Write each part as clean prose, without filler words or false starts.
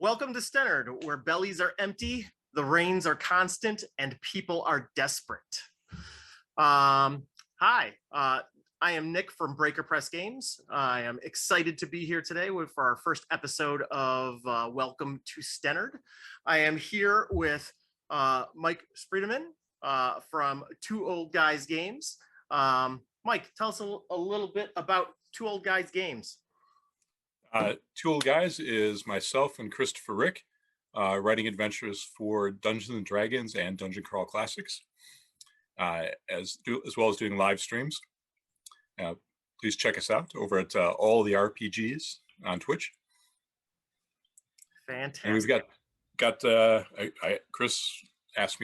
Welcome to Stennard, where bellies are empty, the rains are constant, and people are desperate. Hi, I am Nick from Breaker Press Games. I am excited to be here today for our first episode of Welcome to Stennard. I am here with Mike Spredemann from Two Old Guys Games. Mike, tell us a little bit about Two Old Guys Games. Two Old Guys is myself and Christopher Rick, writing adventures for Dungeons & Dragons and Dungeon Crawl Classics, as well as doing live streams. Please check us out over at All the RPGs on Twitch. Fantastic. And we've got Christopher asked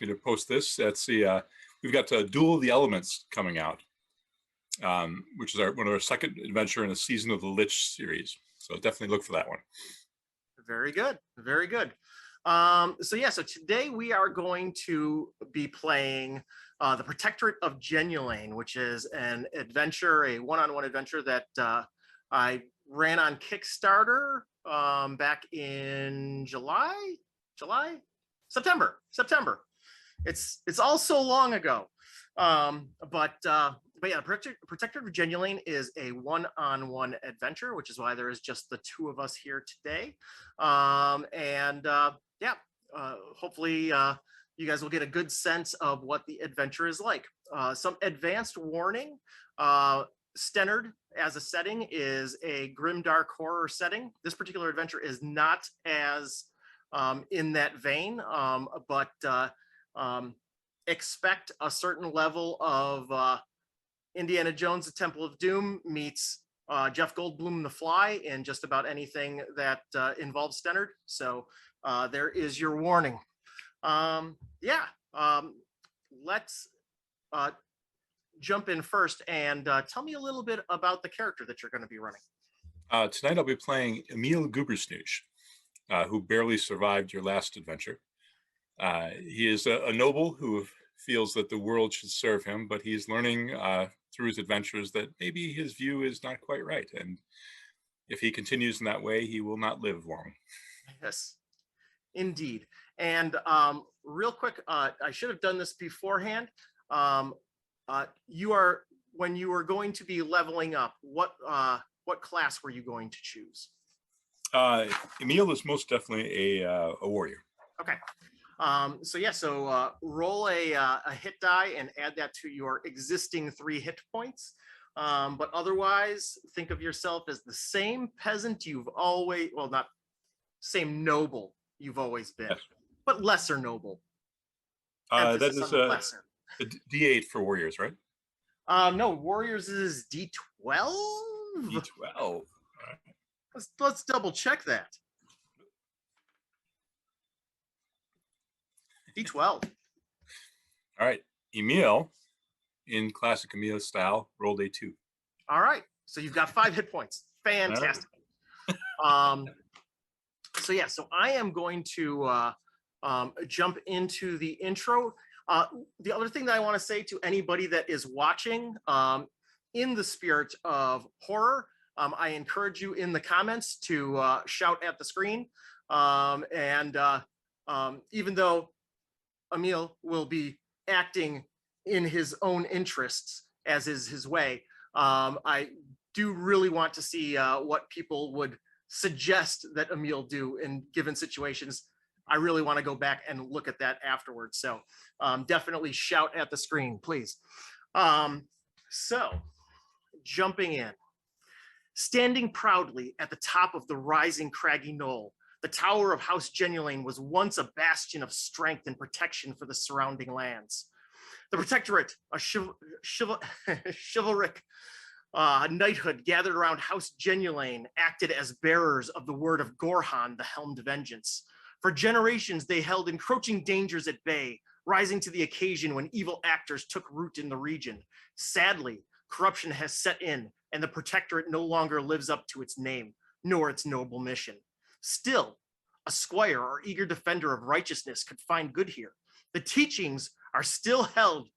me to post this. That's we've got Duel of the Elements coming out, which is one of our second adventure in the Season of the Lich series. So definitely look for that one. Very good. Very good. So today we are going to be playing the Protectorate of Jenulane, which is an adventure, a one-on-one adventure that I ran on Kickstarter back in September. It's all so long ago. But yeah, Protectorate of Jenulane is a one-on-one adventure, which is why there is just the two of us here today. Hopefully you guys will get a good sense of what the adventure is like. Some advanced warning: Stennard as a setting is a grimdark horror setting. This particular adventure is not as in that vein, but expect a certain level of Indiana Jones, the Temple of Doom meets Jeff Goldblum, The Fly, in just about anything that involves Stennard. So there is your warning. Let's jump in first and tell me a little bit about the character that you're going to be running. Tonight I'll be playing Emil Gubersnooch, who barely survived your last adventure. He is a noble who feels that the world should serve him, but he's learning through his adventures that maybe his view is not quite right. And if he continues in that way, he will not live long. Yes, indeed. And real quick, I should have done this beforehand. When you were going to be leveling up, what class were you going to choose? Emil is most definitely a warrior. Okay. So roll a hit die and add that to your existing 3 hit points. But otherwise, think of yourself as the same peasant you've always, well, not same noble you've always been, yes, but lesser noble. That is a D8 for warriors, right? No, warriors is D12. D12. Let's double check that. D12. All right. Emil, in classic Emil style, rolled a 2. All right. So you've got 5 hit points. Fantastic. So I am going to jump into the intro. The other thing that I want to say to anybody that is watching, in the spirit of horror, I encourage you in the comments to shout at the screen. Even though Emil will be acting in his own interests, as is his way, I do really want to see what people would suggest that Emil do in given situations. I really want to go back and look at that afterwards. So definitely shout at the screen, please. So jumping in. Standing proudly at the top of the rising craggy knoll, the tower of House Jenulane was once a bastion of strength and protection for the surrounding lands. The Protectorate, a chivalric knighthood gathered around House Jenulane, acted as bearers of the word of Gorhan, the Helmed Vengeance. For generations, they held encroaching dangers at bay, rising to the occasion when evil actors took root in the region. Sadly, corruption has set in, and the Protectorate no longer lives up to its name, nor its noble mission. Still, a squire or eager defender of righteousness could find good here. The teachings are still held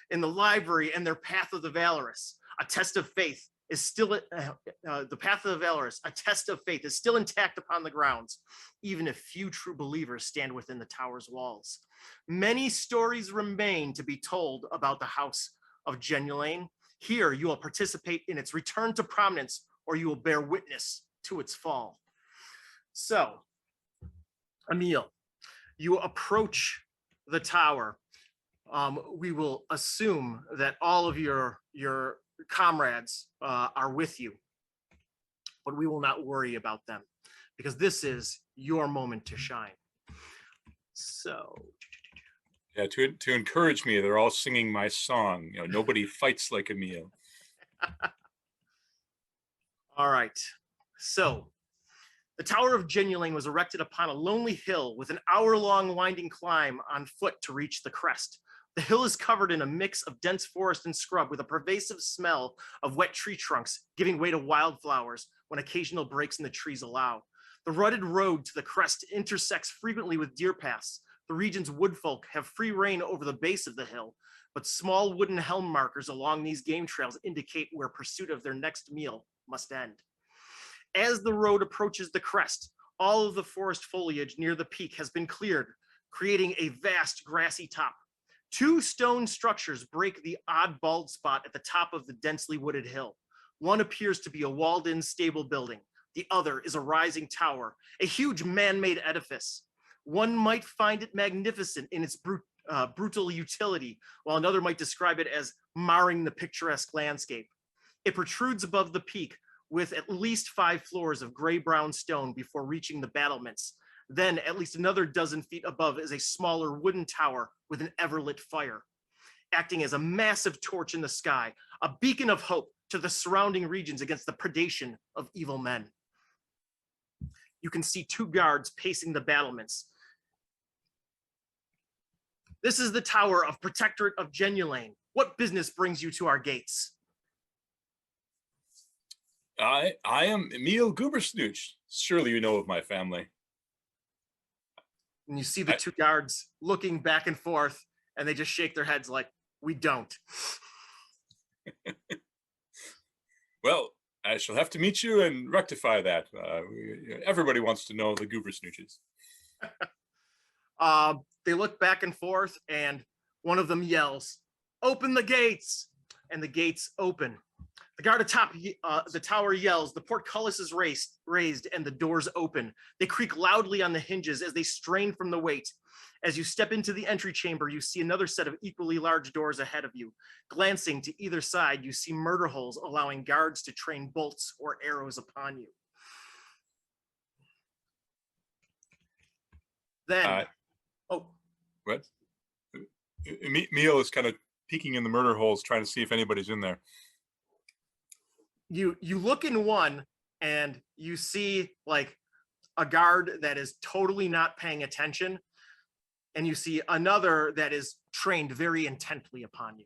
in the library and their path of the Valorous, a test of faith is still the path of the Valorous, a test of faith, is still intact upon the grounds, even if few true believers stand within the tower's walls. Many stories remain to be told about the House of Jenulane. Here, you will participate in its return to prominence, or you will bear witness to its fall. So, Emil, you approach the tower. We will assume that all of your comrades are with you, but we will not worry about them because this is your moment to shine. So, yeah, to encourage me, they're all singing my song. You know, nobody fights like Emil. All right. So, the Tower of Jenulane was erected upon a lonely hill with an hour-long winding climb on foot to reach the crest. The hill is covered in a mix of dense forest and scrub with a pervasive smell of wet tree trunks, giving way to wildflowers when occasional breaks in the trees allow. The rutted road to the crest intersects frequently with deer paths. The region's woodfolk have free rein over the base of the hill, but small wooden helm markers along these game trails indicate where pursuit of their next meal must end. As the road approaches the crest, all of the forest foliage near the peak has been cleared, creating a vast grassy top. Two stone structures break the odd bald spot at the top of the densely wooded hill. One appears to be a walled-in stable building. The other is a rising tower, a huge man-made edifice. One might find it magnificent in its brutal utility, while another might describe it as marring the picturesque landscape. It protrudes above the peak with at least 5 floors of gray-brown stone before reaching the battlements. Then, at least another dozen feet above is a smaller wooden tower with an ever-lit fire, acting as a massive torch in the sky, a beacon of hope to the surrounding regions against the predation of evil men. You can see 2 guards pacing the battlements. This is the Tower of Protectorate of Jenulane. What business brings you to our gates? I am Emil Gubersnooch. Surely you know of my family. And you see the 2 guards looking back and forth, and they just shake their heads like, we don't. Well, I shall have to meet you and rectify that. Everybody wants to know the Gubersnooches. They look back and forth, and one of them yells, "Open the gates!" And the gates open. The guard atop the tower yells, the portcullis is raised, and the doors open. They creak loudly on the hinges as they strain from the weight. As you step into the entry chamber, you see another set of equally large doors ahead of you. Glancing to either side, you see murder holes allowing guards to train bolts or arrows upon you. Then, what? Emil is kind of peeking in the murder holes, trying to see if anybody's in there. You look in one and you see like a guard that is totally not paying attention, and you see another that is trained very intently upon you.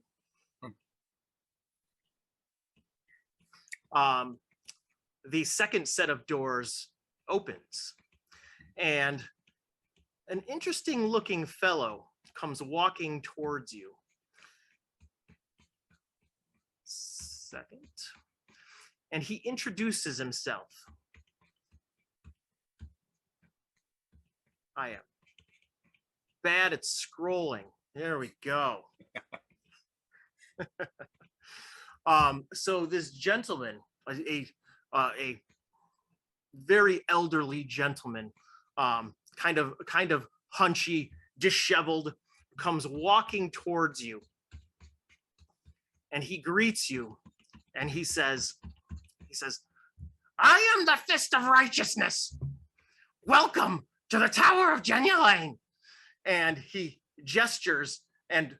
The second set of doors opens, and an interesting looking fellow comes walking towards you. Second. And he introduces himself. I am bad at scrolling. There we go. So this gentleman, a very elderly gentleman, kind of hunchy, disheveled, comes walking towards you, and he greets you, and he says, "I am the Fist of Righteousness. Welcome to the Tower of Jenulane." And he gestures, and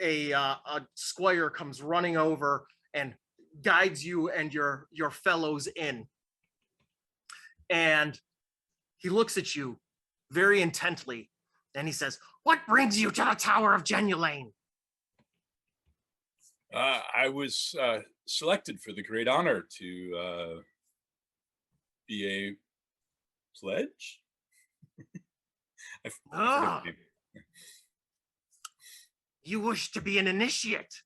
a squire comes running over and guides you and your fellows in. And he looks at you very intently, and he says, "What brings you to the Tower of Jenulane?" I was selected for the great honor to be a pledge. You wish to be an initiate?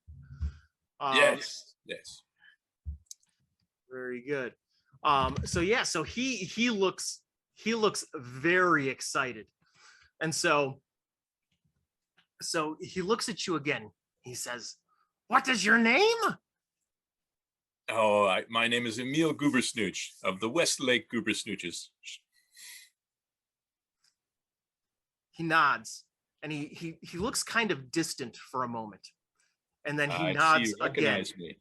Yes. Very good. So yeah, so he looks very excited. And so he looks at you again. He says, "What is your name?" Oh, my name is Emil Goobersnooch of the Westlake Goobersnooches. He nods, and he looks kind of distant for a moment, and then he I see nods you again. recognize me.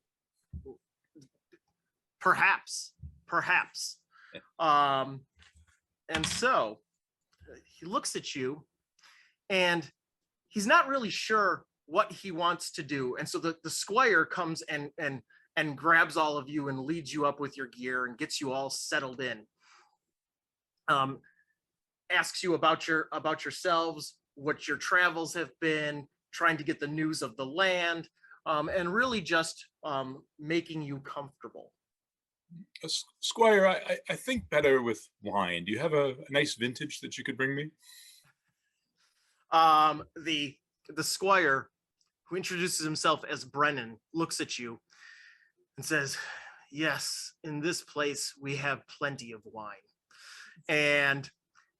Perhaps. And so he looks at you, and he's not really sure what he wants to do. And so the squire comes and grabs all of you and leads you up with your gear and gets you all settled in. Asks you about yourselves, what your travels have been, trying to get the news of the land, and really just making you comfortable. Squire, I think better with wine. Do you have a nice vintage that you could bring me? The squire, who introduces himself as Brennan, looks at you and says, "Yes, in this place we have plenty of wine." And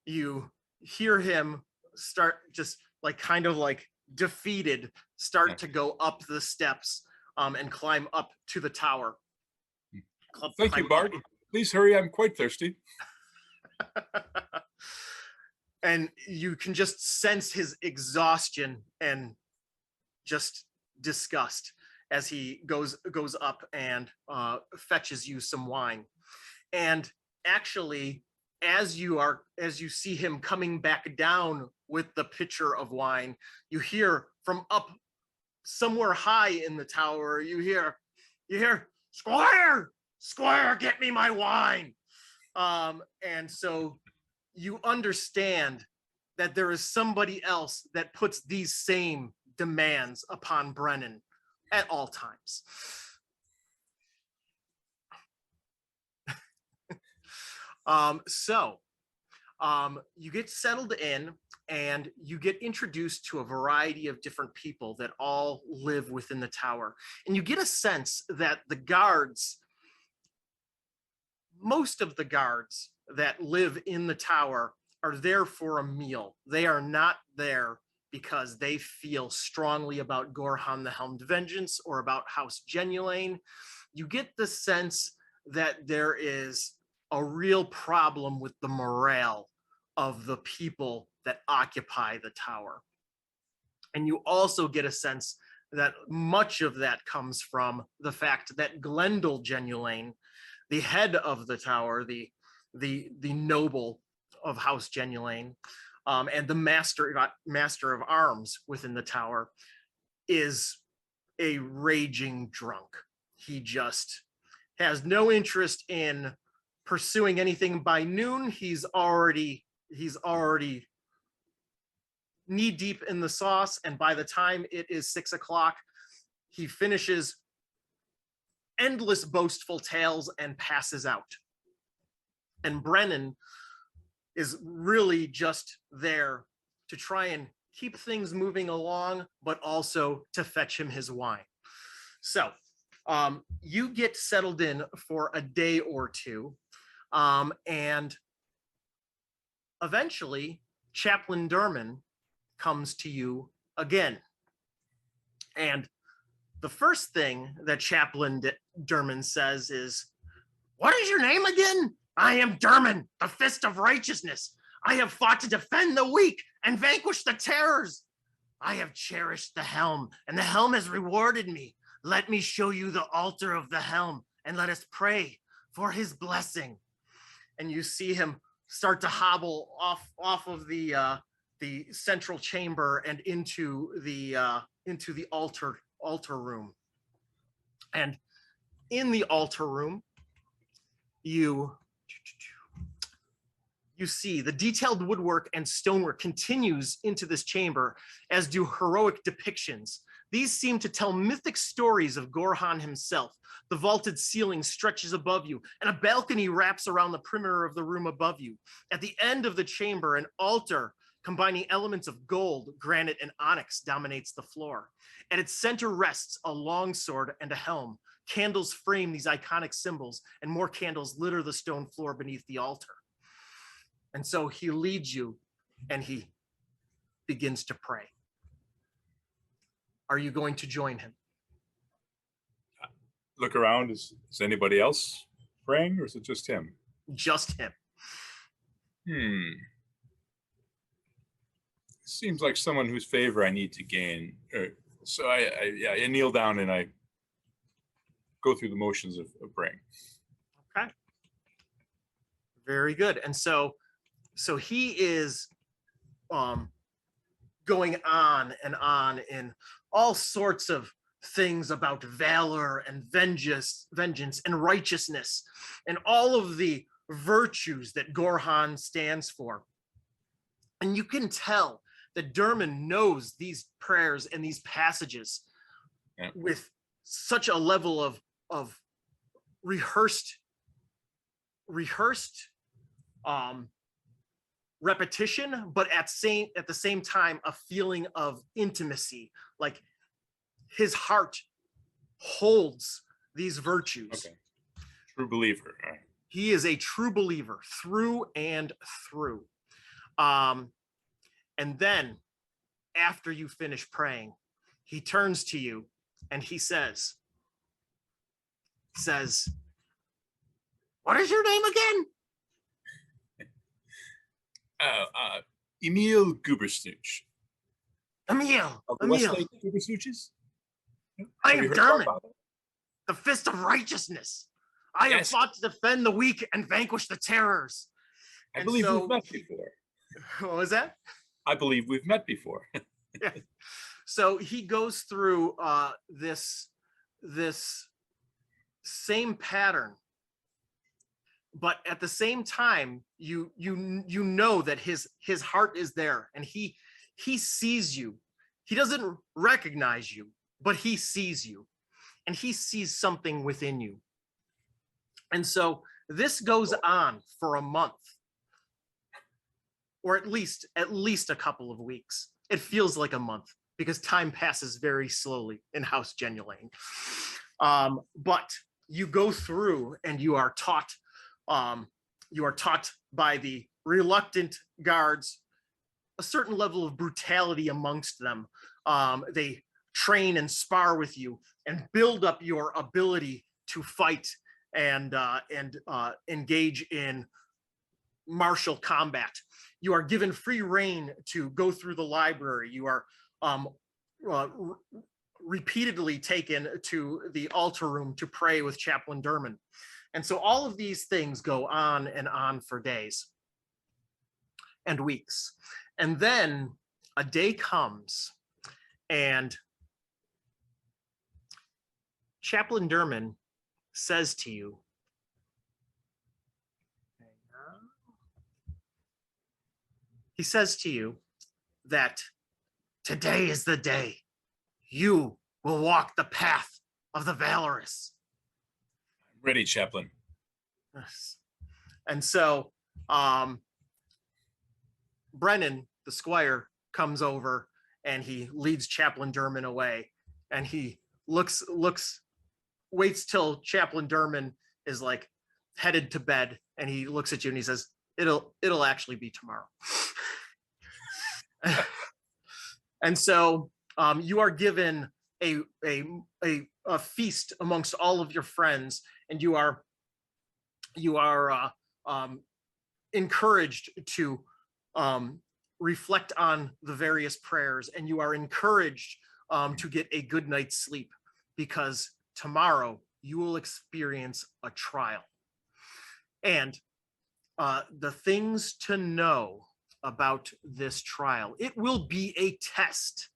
you hear him start, just like kind of like defeated, start to go up the steps and climb up to the tower. Thank you, Bard. Please hurry, I'm quite thirsty. And you can just sense his exhaustion and just disgust as he goes up and fetches you some wine. And actually, as you see him coming back down with the pitcher of wine, you hear from up somewhere high in the tower, you hear, Squire, get me my wine. And so you understand that there is somebody else that puts these same demands upon Brennan at all times. You get settled in and you get introduced to a variety of different people that all live within the tower. And you get a sense that most of the guards that live in the tower are there for a meal. They are not there because they feel strongly about Gorhan the Helmed Vengeance or about House Jenulane. You get the sense that there is a real problem with the morale of the people that occupy the tower. And you also get a sense that much of that comes from the fact that Glendale Jenulane, the head of the tower, the noble of House Jenulane, and the master of arms within the tower, is a raging drunk. He just has no interest in pursuing anything. By noon, he's already knee deep in the sauce, and by the time it is 6 o'clock, he finishes endless boastful tales and passes out. And Brennan is really just there to try and keep things moving along, but also to fetch him his wine. So you get settled in for a day or two, and eventually Chaplain Derman comes to you again. And the first thing that Chaplain Derman says is, "What is your name again?" "I am Derman, the Fist of Righteousness. I have fought to defend the weak and vanquish the terrors. I have cherished the helm, and the helm has rewarded me. Let me show you the altar of the helm, and let us pray for his blessing." And you see him start to hobble off of the central chamber and into the altar room. And in the altar room, you see the detailed woodwork and stonework continues into this chamber, as do heroic depictions. These seem to tell mythic stories of Gorhan himself. The vaulted ceiling stretches above you, and a balcony wraps around the perimeter of the room above you. At the end of the chamber, an altar combining elements of gold, granite, and onyx dominates the floor. At its center rests a longsword and a helm, candles frame these iconic symbols, and more candles litter the stone floor beneath the altar. And so he leads you and he begins to pray. Are you going to join him? Look around. Is anybody else praying, or is it just him? Just him. Seems like someone whose favor I need to gain. So I kneel down and I go through the motions of praying. Okay. Very good. And so he is going on and on in all sorts of things about valor and vengeance and righteousness and all of the virtues that Gorhan stands for. And you can tell that Derman knows these prayers and these passages with such a level of rehearsed repetition, but at the same time a feeling of intimacy, like his heart holds these virtues. Okay. True believer. Right. He is a true believer through and through. And then after you finish praying, he turns to you and he says, what is your name again? Emil Gubersnooch. Emil. Of the Westlake Gubersnooches? I am Derman, the fist of righteousness. I have fought to defend the weak and vanquish the terrors. I believe we've met before. What was that? I believe we've met before. Yeah. So he goes through this same pattern, but at the same time, you know that his heart is there, and he sees you. He doesn't recognize you, but he sees you, and he sees something within you. And so this goes on for a month, or at least a couple of weeks. It feels like a month because time passes very slowly in House Jenulane. But you go through and you are taught by the reluctant guards a certain level of brutality amongst them. They train and spar with you and build up your ability to fight and engage in martial combat. You are given free reign to go through the library. You are repeatedly taken to the altar room to pray with Chaplain Derman. And so all of these things go on and on for days and weeks. And then a day comes and Chaplain Derman says to you, that today is the day you will walk the path of the Valorous. Ready, Chaplain. Yes. And so Brennan, the squire, comes over and he leads Chaplain Derman away, and he waits till Chaplain Derman is like headed to bed, and he looks at you and he says, it'll actually be tomorrow. And so you are given a feast amongst all of your friends, and you are encouraged to reflect on the various prayers, and you are encouraged to get a good night's sleep, because tomorrow you will experience a trial. And the things to know about this trial: it will be a test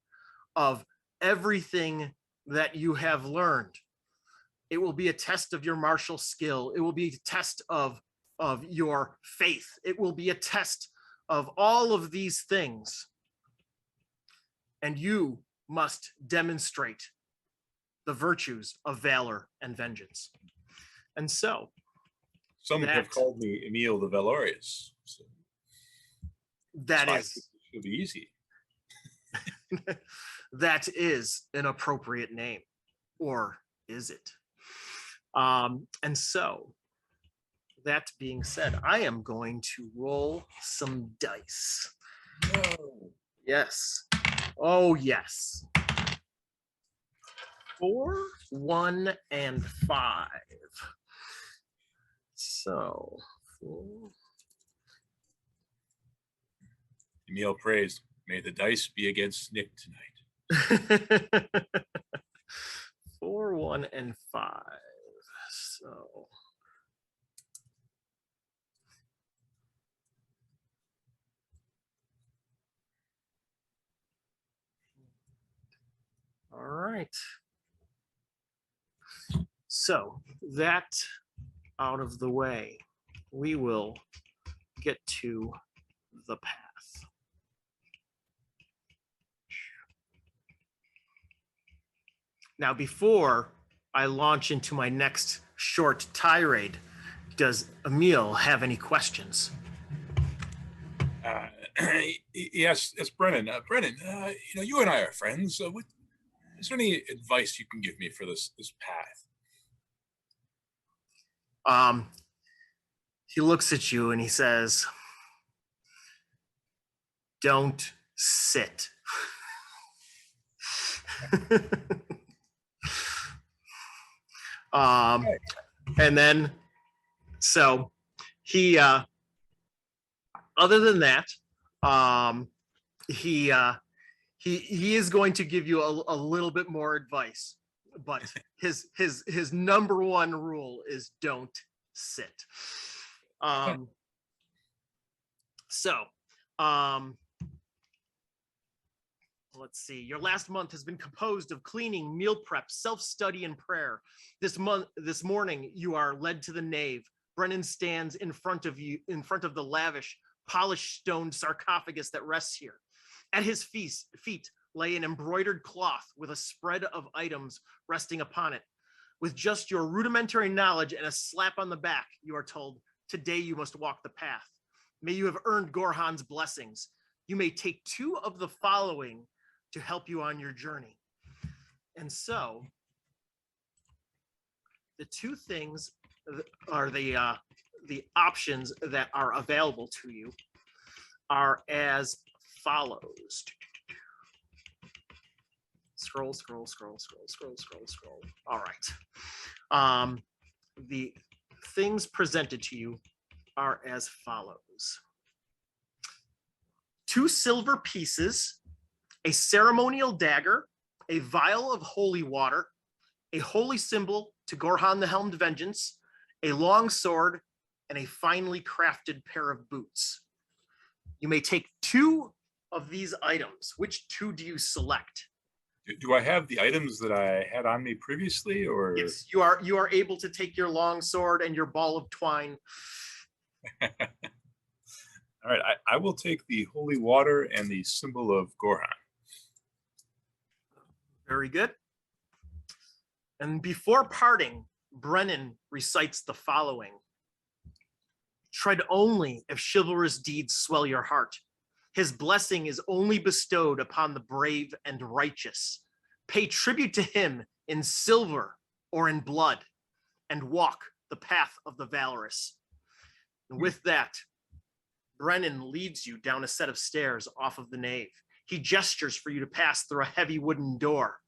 of everything that you have learned. It will be a test of your martial skill. It will be a test of your faith. It will be a test of all of these things. And you must demonstrate the virtues of valor and vengeance. And so some have called me Emil the Valorous. So it'll be easy. That is an appropriate name, or is it? And so, that being said, I am going to roll some dice. No. Yes. Oh, yes. 4, 1, and 5. So, 4. Emil prays, may the dice be against Nick tonight. 4, 1, and 5. So. All right. So that out of the way, we will get to the path. Now, before I launch into my next short tirade, does Emil have any questions? Yes, Brennan. Brennan, you and I are friends. Is there any advice you can give me for this path? He looks at you and he says, "Don't sit." And then, so he, other than that, he is going to give you a little bit more advice, but his number one rule is don't sit. Let's see. Your last month has been composed of cleaning, meal prep, self-study, and prayer. This morning, you are led to the nave. Brennan stands in front of you, in front of the lavish, polished stone sarcophagus that rests here. At his feet lay an embroidered cloth with a spread of items resting upon it. With just your rudimentary knowledge and a slap on the back, you are told, today you must walk the path. May you have earned Gorhan's blessings. You may take 2 of the following to help you on your journey. And so, the 2 things are the options that are available to you are as follows. Scroll. All right. The things presented to you are as follows. 2 silver pieces, a ceremonial dagger, a vial of holy water, a holy symbol to Gorhan the Helmed Vengeance, a long sword, and a finely crafted pair of boots. You may take 2 of these items. Which 2 do you select? Do I have the items that I had on me previously, or? Yes, you are able to take your long sword and your ball of twine. All right, I will take the holy water and the symbol of Gorhan. Very good. And before parting, Brennan recites the following. Tread only if chivalrous deeds swell your heart. His blessing is only bestowed upon the brave and righteous. Pay tribute to him in silver or in blood, and walk the path of the valorous. And with that, Brennan leads you down a set of stairs off of the nave. He gestures for you to pass through a heavy wooden door.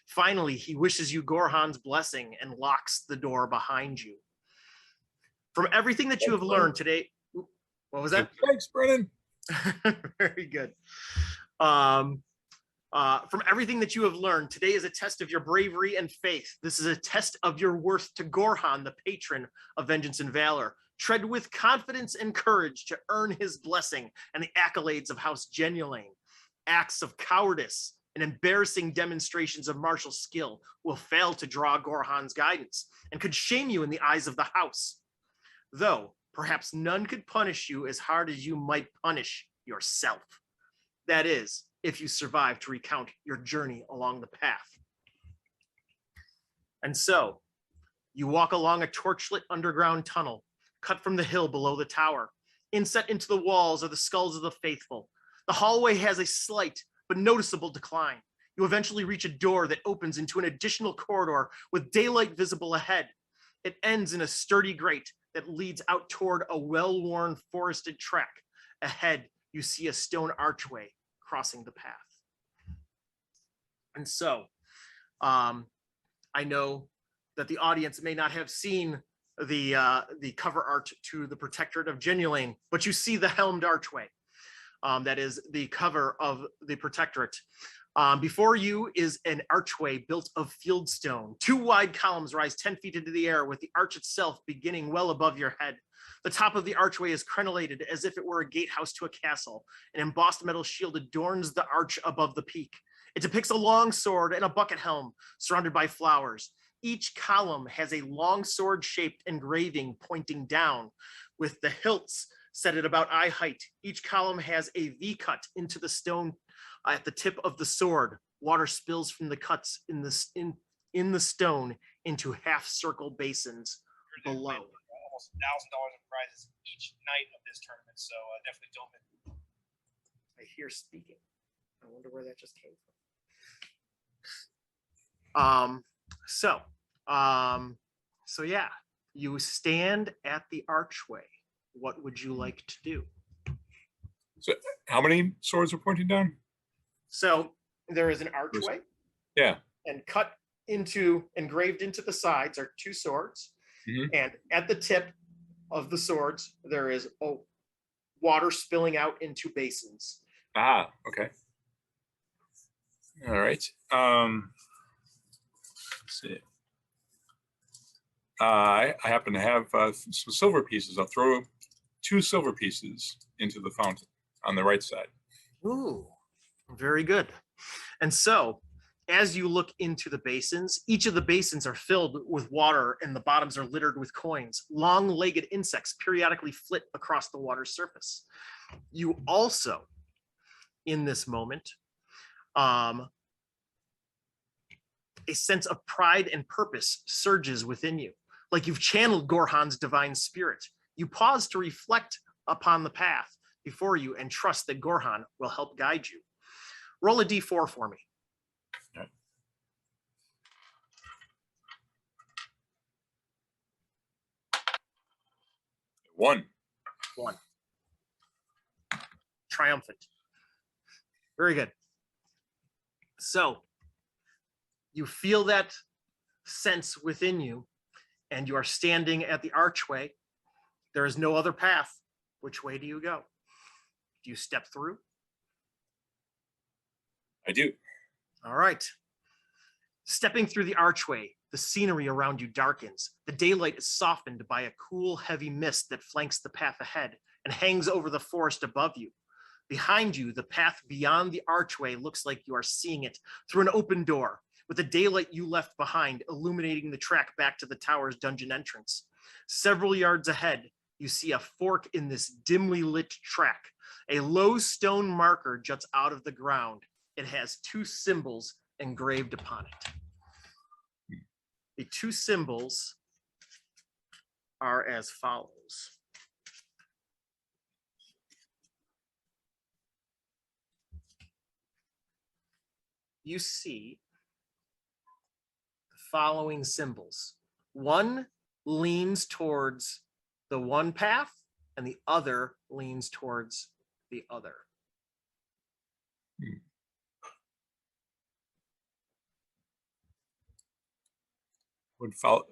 Finally, he wishes you Gorhan's blessing and locks the door behind you. From everything that you have learned today, what was that? Thanks, Brennan. Very good. From everything that you have learned, today is a test of your bravery and faith. This is a test of your worth to Gorhan, the patron of vengeance and valor. Tread with confidence and courage to earn his blessing and the accolades of House Jenulane. Acts of cowardice and embarrassing demonstrations of martial skill will fail to draw Gorhan's guidance and could shame you in the eyes of the house. Though perhaps none could punish you as hard as you might punish yourself. That is, if you survive to recount your journey along the path. And so, you walk along a torchlit underground tunnel, cut from the hill below the tower. Inset into the walls are the skulls of the faithful. The hallway has a slight but noticeable decline. You eventually reach a door that opens into an additional corridor with daylight visible ahead. It ends in a sturdy grate that leads out toward a well-worn forested track. Ahead, you see a stone archway crossing the path. And so, I know that the audience may not have seen the cover art to the Protectorate of Jenulane, but you see the helmed archway. That is the cover of the Protectorate. Before you is an archway built of fieldstone. 2 wide columns rise 10 feet into the air, with the arch itself beginning well above your head. The top of the archway is crenellated as if it were a gatehouse to a castle. An embossed metal shield adorns the arch above the peak. It depicts a long sword and a bucket helm surrounded by flowers. Each column has a long sword-shaped engraving pointing down, with the hilts set at about eye height. Each column has a V-cut into the stone at the tip of the sword. Water spills from the cuts in the stone into half-circle basins below. Almost $1,000 in prizes each night of this tournament, so definitely don't miss. I hear speaking. I wonder where that just came from. So yeah, you stand at the archway. What would you like to do? So how many swords are pointing down? So there is an archway. Yeah. And engraved into the sides are 2 swords. Mm-hmm. And at the tip of the swords, there is water spilling out into basins. Ah, okay. All right. Let's see. I happen to have some silver pieces. I'll throw 2 silver pieces into the fountain on the right side. Ooh, very good. And so, as you look into the basins, each of the basins are filled with water and the bottoms are littered with coins. Long-legged insects periodically flit across the water's surface. You also, in this moment, a sense of pride and purpose surges within you, like you've channeled Gorhan's divine spirit. You pause to reflect upon the path before you and trust that Gorhan will help guide you. Roll a d4 for me. Okay. One. Triumphant. Very good. So you feel that sense within you, and you are standing at the archway. There is no other path. Which way do you go? Do you step through? I do. All right. Stepping through the archway, the scenery around you darkens. The daylight is softened by a cool, heavy mist that flanks the path ahead and hangs over the forest above you. Behind you, the path beyond the archway looks like you are seeing it through an open door, with the daylight you left behind illuminating the track back to the tower's dungeon entrance. Several yards ahead, you see a fork in this dimly lit track. A low stone marker juts out of the ground. It has 2 symbols engraved upon it. The 2 symbols are as follows. You see the following symbols. One leans towards the one path, and the other leans towards the other. Would follow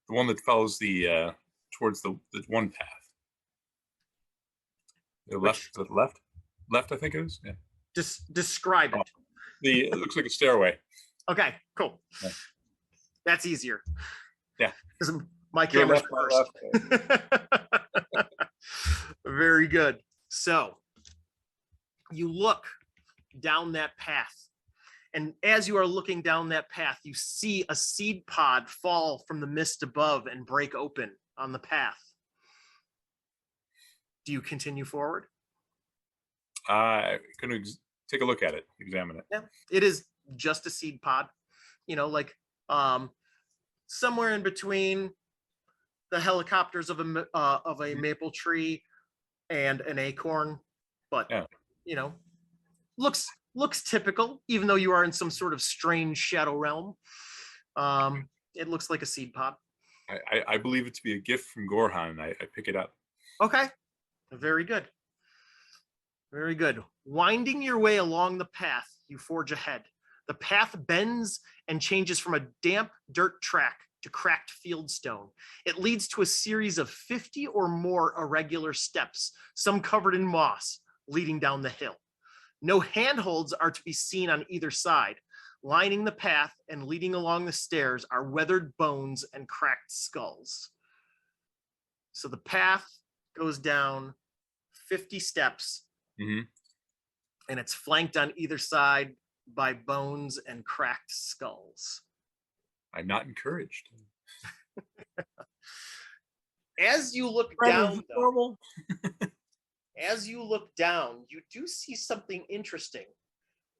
the one that follows the towards the one path. The left, to the left, I think it is. Yeah. Just describe it. It looks like a stairway. Okay, cool. Yeah. That's easier. Yeah. Because my camera's first. Very good. So you look down that path, and as you are looking down that path, you see a seed pod fall from the mist above and break open on the path. Do you continue forward? I'm going to take a look at it, examine it. Yeah, it is just a seed pod, like somewhere in between the helicopters of a maple tree and an acorn, but yeah. looks looks typical, even though you are in some sort of strange shadow realm. It looks like a seed pod. I believe it to be a gift from Gorhan, and I pick it up. Okay, very good. Very good. Winding your way along the path, you forge ahead. The path bends and changes from a damp dirt track to cracked fieldstone. It leads to a series of 50 or more irregular steps, some covered in moss, leading down the hill. No handholds are to be seen on either side. Lining the path and leading along the stairs are weathered bones and cracked skulls. So the path goes down 50 steps, and it's flanked on either side by bones and cracked skulls. I'm not encouraged. As you look down, though, as you look down, you do see something interesting.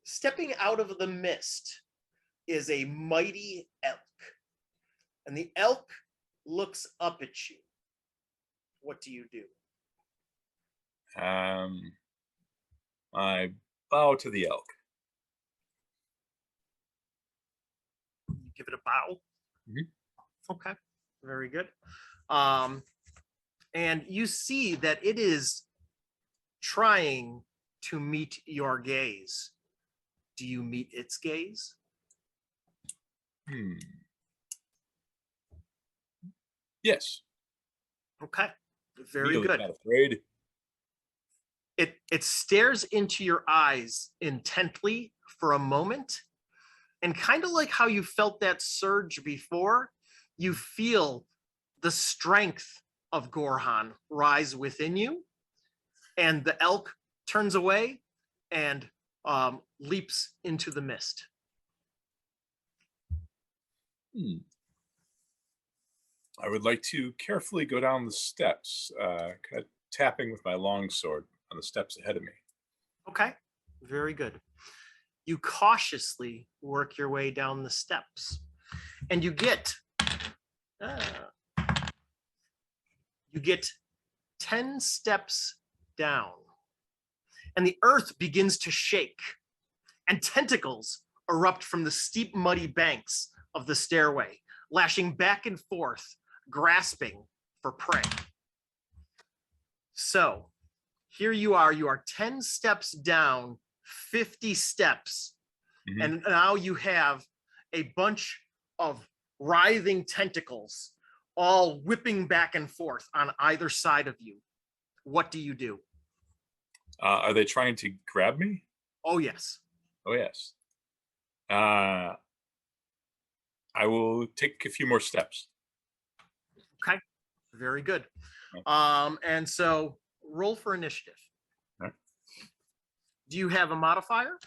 Stepping out of the mist is a mighty elk, and the elk looks up at you. What do you do? I bow to the elk. You give it a bow. Okay, very good. And you see that it is trying to meet your gaze. Do you meet its gaze? Yes. Okay, very good. Not afraid. It stares into your eyes intently for a moment, and kind of like how you felt that surge before, you feel the strength of Gorhan rise within you, and the elk turns away and leaps into the mist. I would like to carefully go down the steps, kind of tapping with my longsword on the steps ahead of me. Okay, very good. You cautiously work your way down the steps, and you get 10 steps down, and the earth begins to shake, and tentacles erupt from the steep, muddy banks of the stairway, lashing back and forth, grasping for prey. So here you are 10 steps down, 50 steps, and now you have a bunch of writhing tentacles all whipping back and forth on either side of you. What do you do? Are they trying to grab me? Oh, yes. Oh, yes. I will take a few more steps. Okay, very good. And so roll for initiative. Right. Do you have a modifier?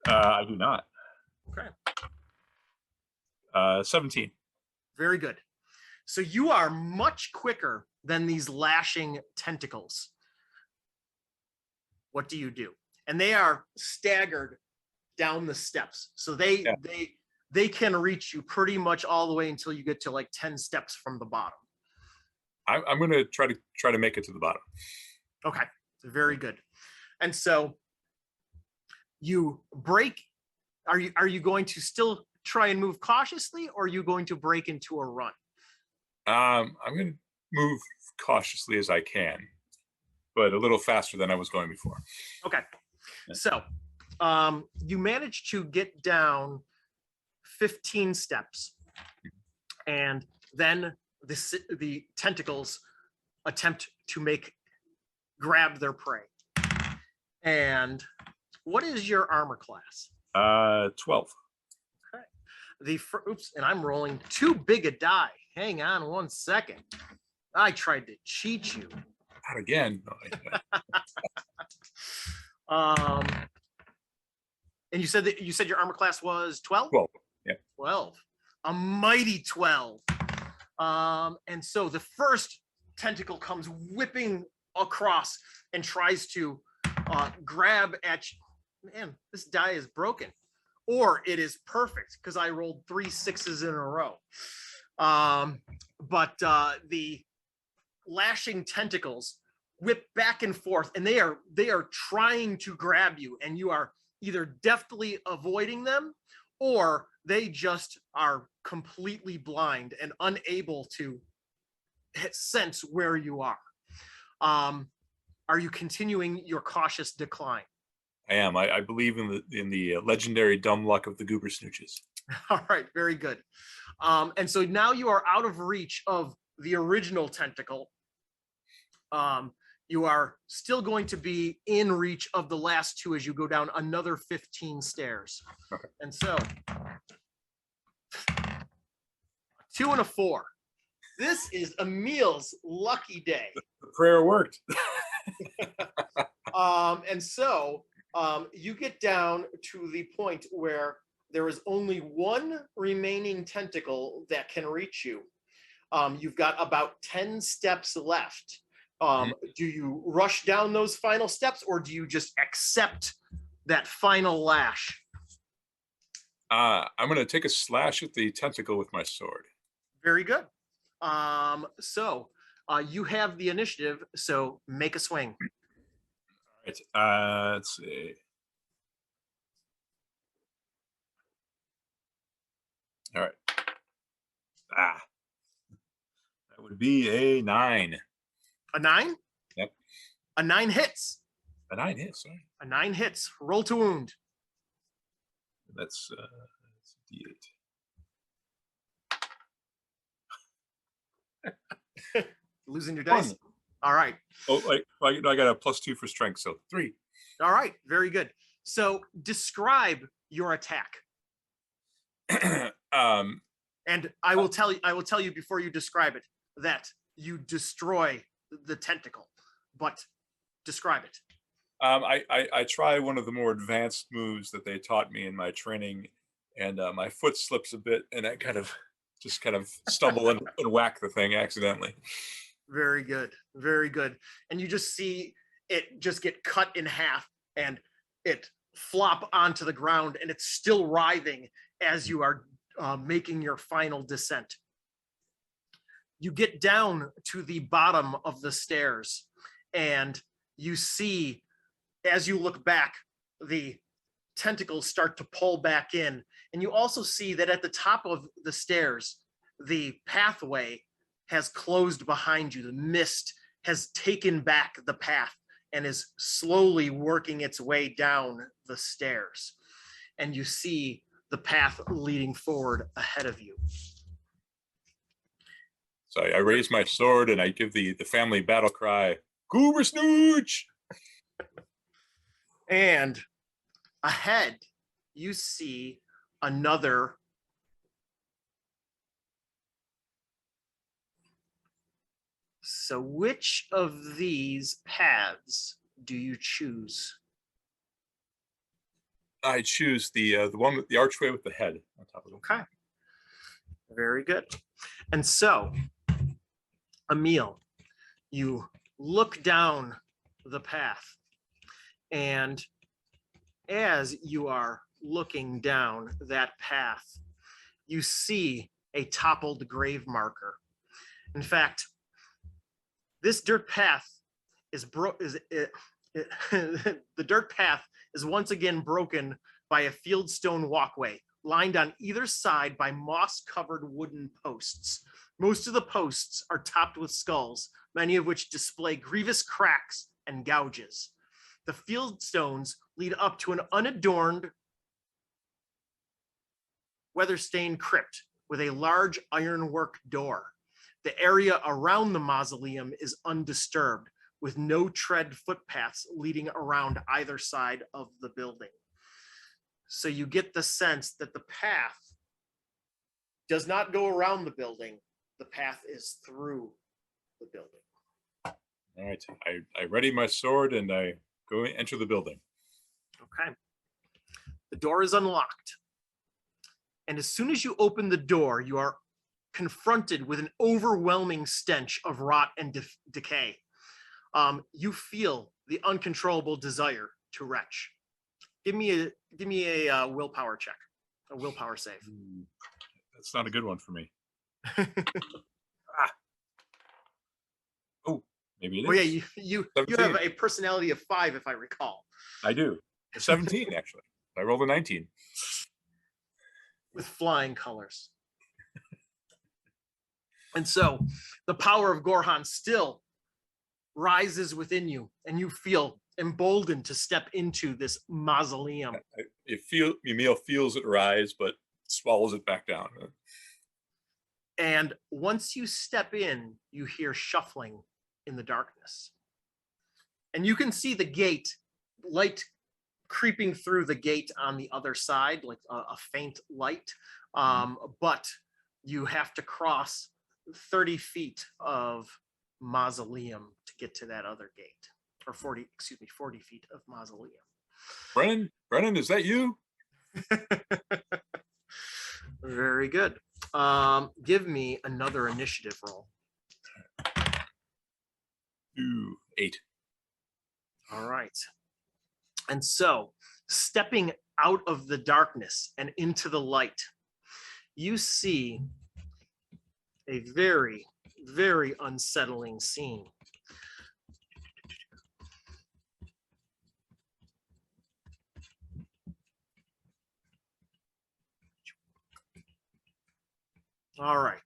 I do not. Okay. 17. Very good. So you are much quicker than these lashing tentacles. What do you do? And they are staggered down the steps. So they can reach you pretty much all the way until you get to like 10 steps from the bottom. I'm going to try to make it to the bottom. Okay, very good. And so you break. Are you going to still try and move cautiously, or are you going to break into a run? I'm going to move cautiously as I can, but a little faster than I was going before. Okay. So you managed to get down 15 steps, and then the tentacles attempt to grab their prey. And what is your armor class? 12. Okay. Oops, and I'm rolling too big a die. Hang on one second. I tried to cheat you. Not again. And you said your armor class was 12? 12. Yeah. 12. A mighty 12. And so the first tentacle comes whipping across and tries to grab at you. Man, this die is broken. Or it is perfect because I rolled 3 6s in a row. But the lashing tentacles whip back and forth, and they are trying to grab you, and you are either deftly avoiding them, or they just are completely blind and unable to sense where you are. Are you continuing your cautious decline? I am. I believe in the legendary dumb luck of the goober snooches. All right, very good. And so now you are out of reach of the original tentacle. You are still going to be in reach of the last two as you go down another 15 stairs. Okay. And so, 2 and a 4. This is Emil's lucky day. The prayer worked. And so you get down to the point where there is only one remaining tentacle that can reach you. You've got about 10 steps left. Do you rush down those final steps, or do you just accept that final lash? I'm going to take a slash at the tentacle with my sword. Very good. So you have the initiative, so make a swing. All right. Let's see. All right. That would be a 9. A 9? Yep. A 9 hits. A 9 hits. Sorry. A 9 hits. Roll to wound. That's D8. Losing your dice. All right. Oh, I got a +2 for strength, so 3. All right. Very good. So describe your attack. And I will tell you before you describe it that you destroy the tentacle, but describe it. I try one of the more advanced moves that they taught me in my training, and my foot slips a bit, and I kind of stumble and whack the thing accidentally. Very good. Very good. And you just see it just get cut in half and it flop onto the ground, and it's still writhing as you are making your final descent. You get down to the bottom of the stairs, and you see, as you look back, the tentacles start to pull back in. And you also see that at the top of the stairs, the pathway has closed behind you. The mist has taken back the path and is slowly working its way down the stairs. And you see the path leading forward ahead of you. So I raise my sword and I give the family battle cry, Goober Snooch! And ahead, you see another So which of these paths do you choose? I choose the one with the archway with the head on top of it. Okay. Very good. And so, Emil, you look down the path, and as you are looking down that path, you see a toppled grave marker. In fact, this dirt path the dirt path is once again broken by a fieldstone walkway lined on either side by moss-covered wooden posts. Most of the posts are topped with skulls, many of which display grievous cracks and gouges. The fieldstones lead up to an unadorned, weather-stained crypt with a large ironwork door. The area around the mausoleum is undisturbed, with no tread footpaths leading around either side of the building. So you get the sense that the path does not go around the building. The path is through the building. All right. I ready my sword and I go enter the building. Okay. The door is unlocked. And as soon as you open the door, you are confronted with an overwhelming stench of rot and decay. You feel the uncontrollable desire to retch. Give me a willpower check, a willpower save. That's not a good one for me. Oh, maybe it is. Oh yeah, you have a personality of 5, if I recall. I do. A 17, actually. I rolled a 19. With flying colors. And so the power of Gorhan still rises within you, and you feel emboldened to step into this mausoleum. Emil feels it rise, but swallows it back down. And once you step in, you hear shuffling in the darkness. And you can see the gate, light creeping through the gate on the other side, like a faint light. But you have to cross 30 feet of mausoleum to get to that other gate. Or 40 feet of mausoleum. Brennan, is that you? Very good. Give me another initiative roll. 8. All right. And so, stepping out of the darkness and into the light, you see a very, very unsettling scene. All right.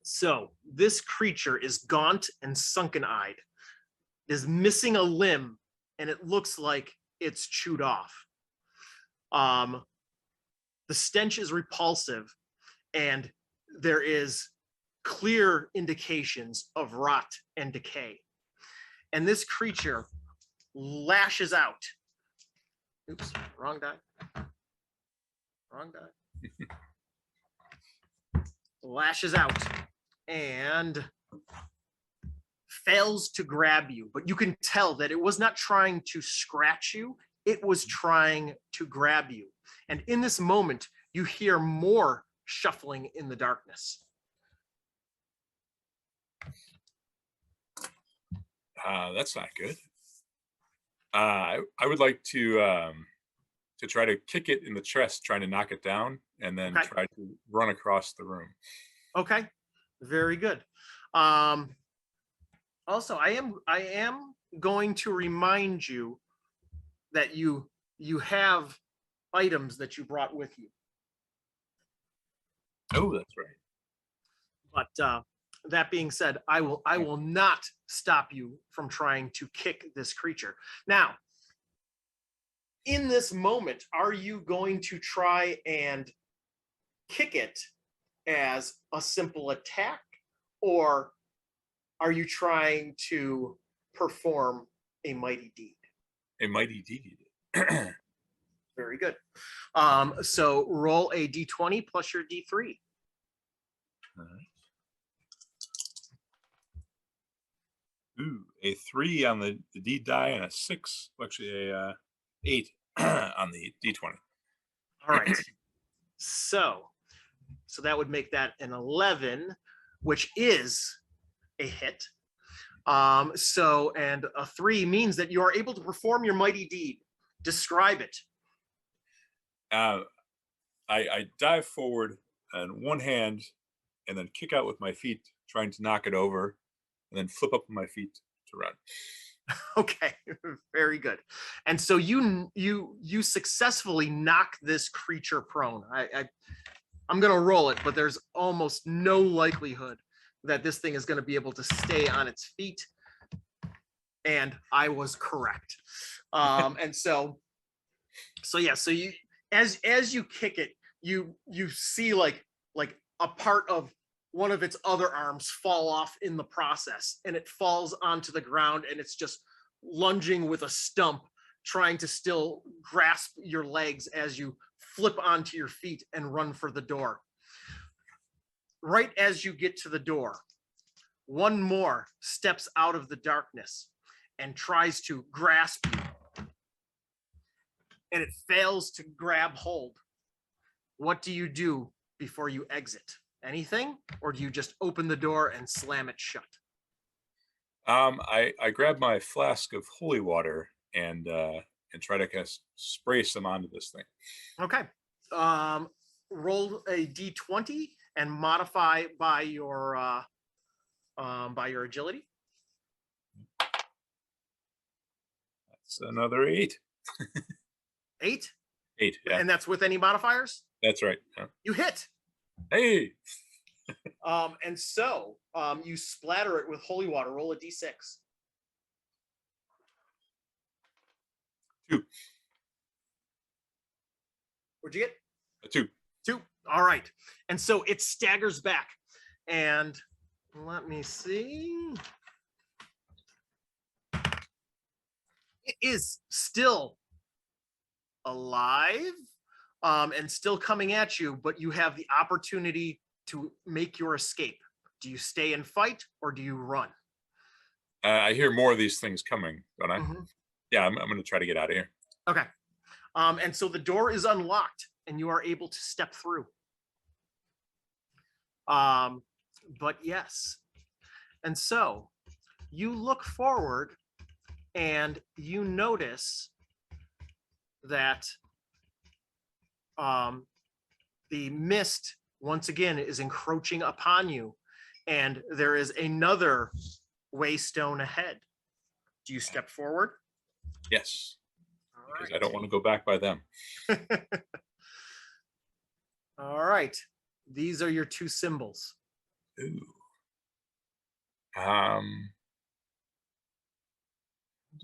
So this creature is gaunt and sunken-eyed, is missing a limb, and it looks like it's chewed off. The stench is repulsive, and there is clear indications of rot and decay. And this creature lashes out. Oops, wrong die. Wrong die. Lashes out and fails to grab you, but you can tell that it was not trying to scratch you, it was trying to grab you. And in this moment, you hear more shuffling in the darkness. That's not good. I would like to try to kick it in the chest, trying to knock it down, and then try to run across the room. Okay, very good. Also, I am going to remind you that you have items that you brought with you. Oh, that's right. But that being said, I will not stop you from trying to kick this creature. Now, in this moment, are you going to try and kick it as a simple attack, or are you trying to perform a mighty deed? A mighty deed. Very good. So roll a d20 plus your d3. All right. Ooh, a 3 on the D die and a 6, actually a 8 on the D20. All right. So that would make that an 11, which is a hit. And a 3 means that you are able to perform your mighty deed. Describe it. I dive forward on one hand and then kick out with my feet, trying to knock it over, and then flip up on my feet to run. Okay, very good. And so you successfully knock this creature prone. I'm gonna roll it, but there's almost no likelihood that this thing is gonna be able to stay on its feet. And I was correct. And so you as you kick it, you see like a part of one of its other arms fall off in the process, and it falls onto the ground, and it's just lunging with a stump, trying to still grasp your legs as you flip onto your feet and run for the door. Right as you get to the door, one more steps out of the darkness and tries to grasp you, and it fails to grab hold. What do you do before you exit? Anything, or do you just open the door and slam it shut? I grab my flask of holy water and try to kind of spray some onto this thing. Okay. Roll a d20 and modify by your agility. It's another 8. 8? 8, yeah. And that's with any modifiers? That's right. Yeah. You hit. Hey! And so you splatter it with holy water. Roll a d6. 2. What'd you get? A 2. 2. All right. And so it staggers back. And let me see. It is still alive and still coming at you, but you have the opportunity to make your escape. Do you stay and fight or do you run? I hear more of these things coming, don't I? Mm-hmm. Yeah, I'm going to try to get out of here. Okay. And so the door is unlocked and you are able to step through. But yes. And so you look forward and you notice that the mist once again is encroaching upon you and there is another waystone ahead. Do you step forward? Yes. All Because right. I don't want to go back by them. All right. These are your 2 symbols. Ooh.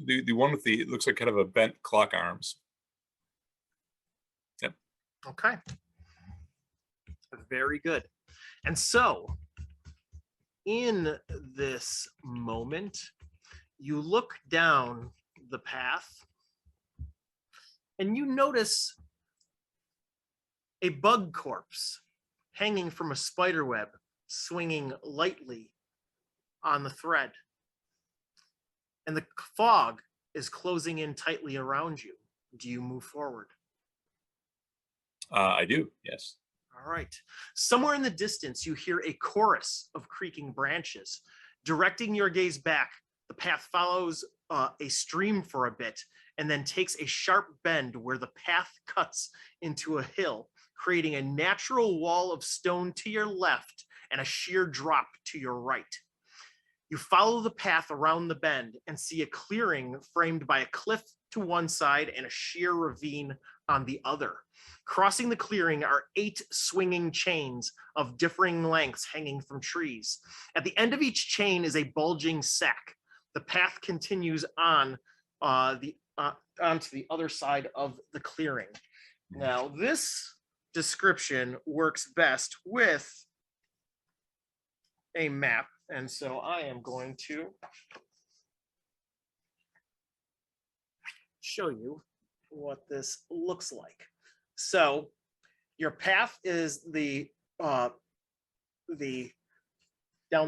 The one with the, it looks like kind of a bent clock arms. Yep. Okay. Very good. And so in this moment, you look down the path and you notice a bug corpse hanging from a spider web, swinging lightly on the thread. And the fog is closing in tightly around you. Do you move forward? I do, yes. All right. Somewhere in the distance, you hear a chorus of creaking branches. Directing your gaze back, the path follows a stream for a bit and then takes a sharp bend where the path cuts into a hill, creating a natural wall of stone to your left and a sheer drop to your right. You follow the path around the bend and see a clearing framed by a cliff to one side and a sheer ravine on the other. Crossing the clearing are 8 swinging chains of differing lengths hanging from trees. At the end of each chain is a bulging sack. The path continues on onto the other side of the clearing. Now, this description works best with a map, and so I am going to show you what this looks like. So your path is the down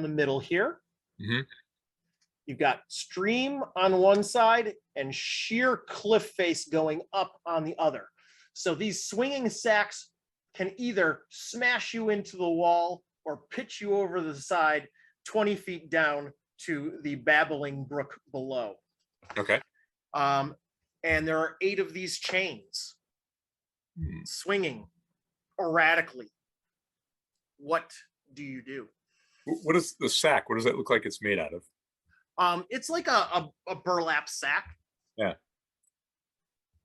the middle here. Mm-hmm. You've got stream on one side and sheer cliff face going up on the other. So these swinging sacks can either smash you into the wall or pitch you over the side 20 feet down to the babbling brook below. Okay. And there are 8 of these chains swinging erratically. What do you do? What is the sack? What does that look like it's made out of? It's like a burlap sack. Yeah.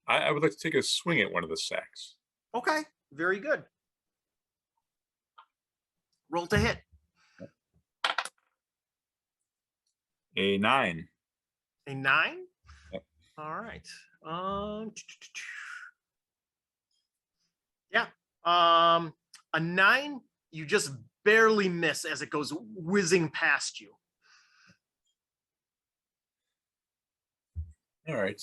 I would like to take a swing at one of the sacks. Okay, very good. Roll to hit. A 9. A 9? Yep. All right. Yeah. A 9, you just barely miss as it goes whizzing past you. All right.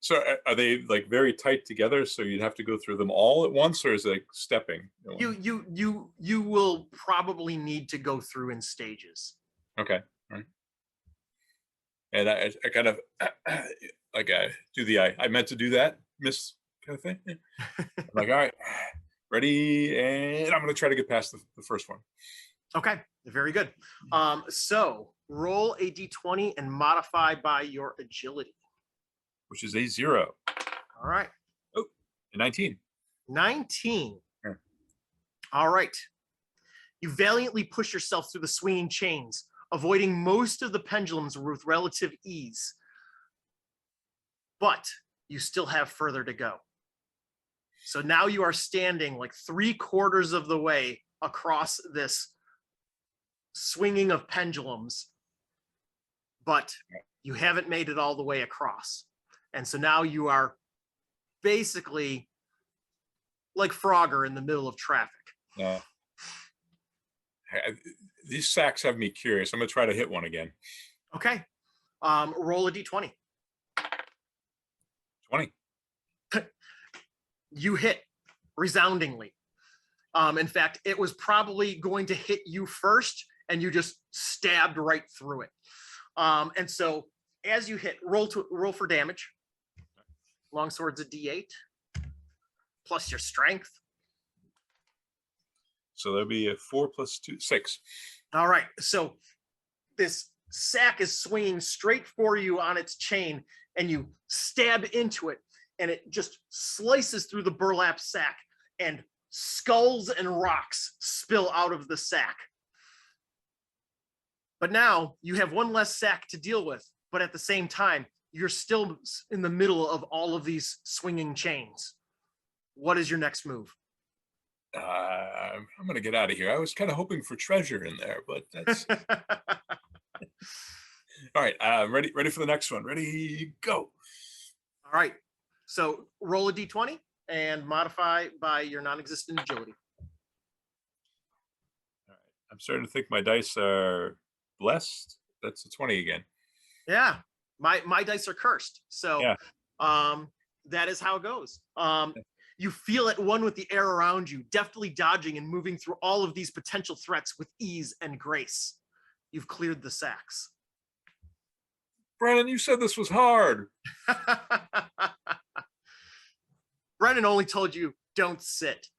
So are they like very tight together? So you'd have to go through them all at once, or is it like stepping? You will probably need to go through in stages. Okay. All right. And I kind of like do the I meant to do that, miss kind of thing. I'm like, all right, ready, and I'm gonna try to get past the first one. Okay, very good. So roll a d20 and modify by your agility. Which is a 0. All right. Oh, a 19. 19. Yeah. All right. You valiantly push yourself through the swinging chains, avoiding most of the pendulums with relative ease. but you still have further to go. So now you are standing like 3/4 of the way across this swinging of pendulums, but you haven't made it all the way across. And so now you are basically like Frogger in the middle of traffic. These sacks have me curious. I'm going to try to hit one again. Okay. Roll a d20. 20. You hit resoundingly. In fact, it was probably going to hit you first, and you just stabbed right through it. And so as you hit, roll for damage. Longsword's a d8 plus your strength. So there'll be a 4 + 2, 6. All right. So this sack is swinging straight for you on its chain, and you stab into it, and it just slices through the burlap sack, and skulls and rocks spill out of the sack. But now you have one less sack to deal with, but at the same time, you're still in the middle of all of these swinging chains. What is your next move? I'm going to get out of here. I was kind of hoping for treasure in there, but that's all right. Ready for the next one. Ready, go. All right. So roll a d20 and modify by your non-existent agility. All right. I'm starting to think my dice are blessed. That's a 20 again. Yeah. My dice are cursed. So yeah. That is how it goes. You feel at one with the air around you, deftly dodging and moving through all of these potential threats with ease and grace. You've cleared the sacks. Brennan, you said this was hard. Brennan only told you don't sit.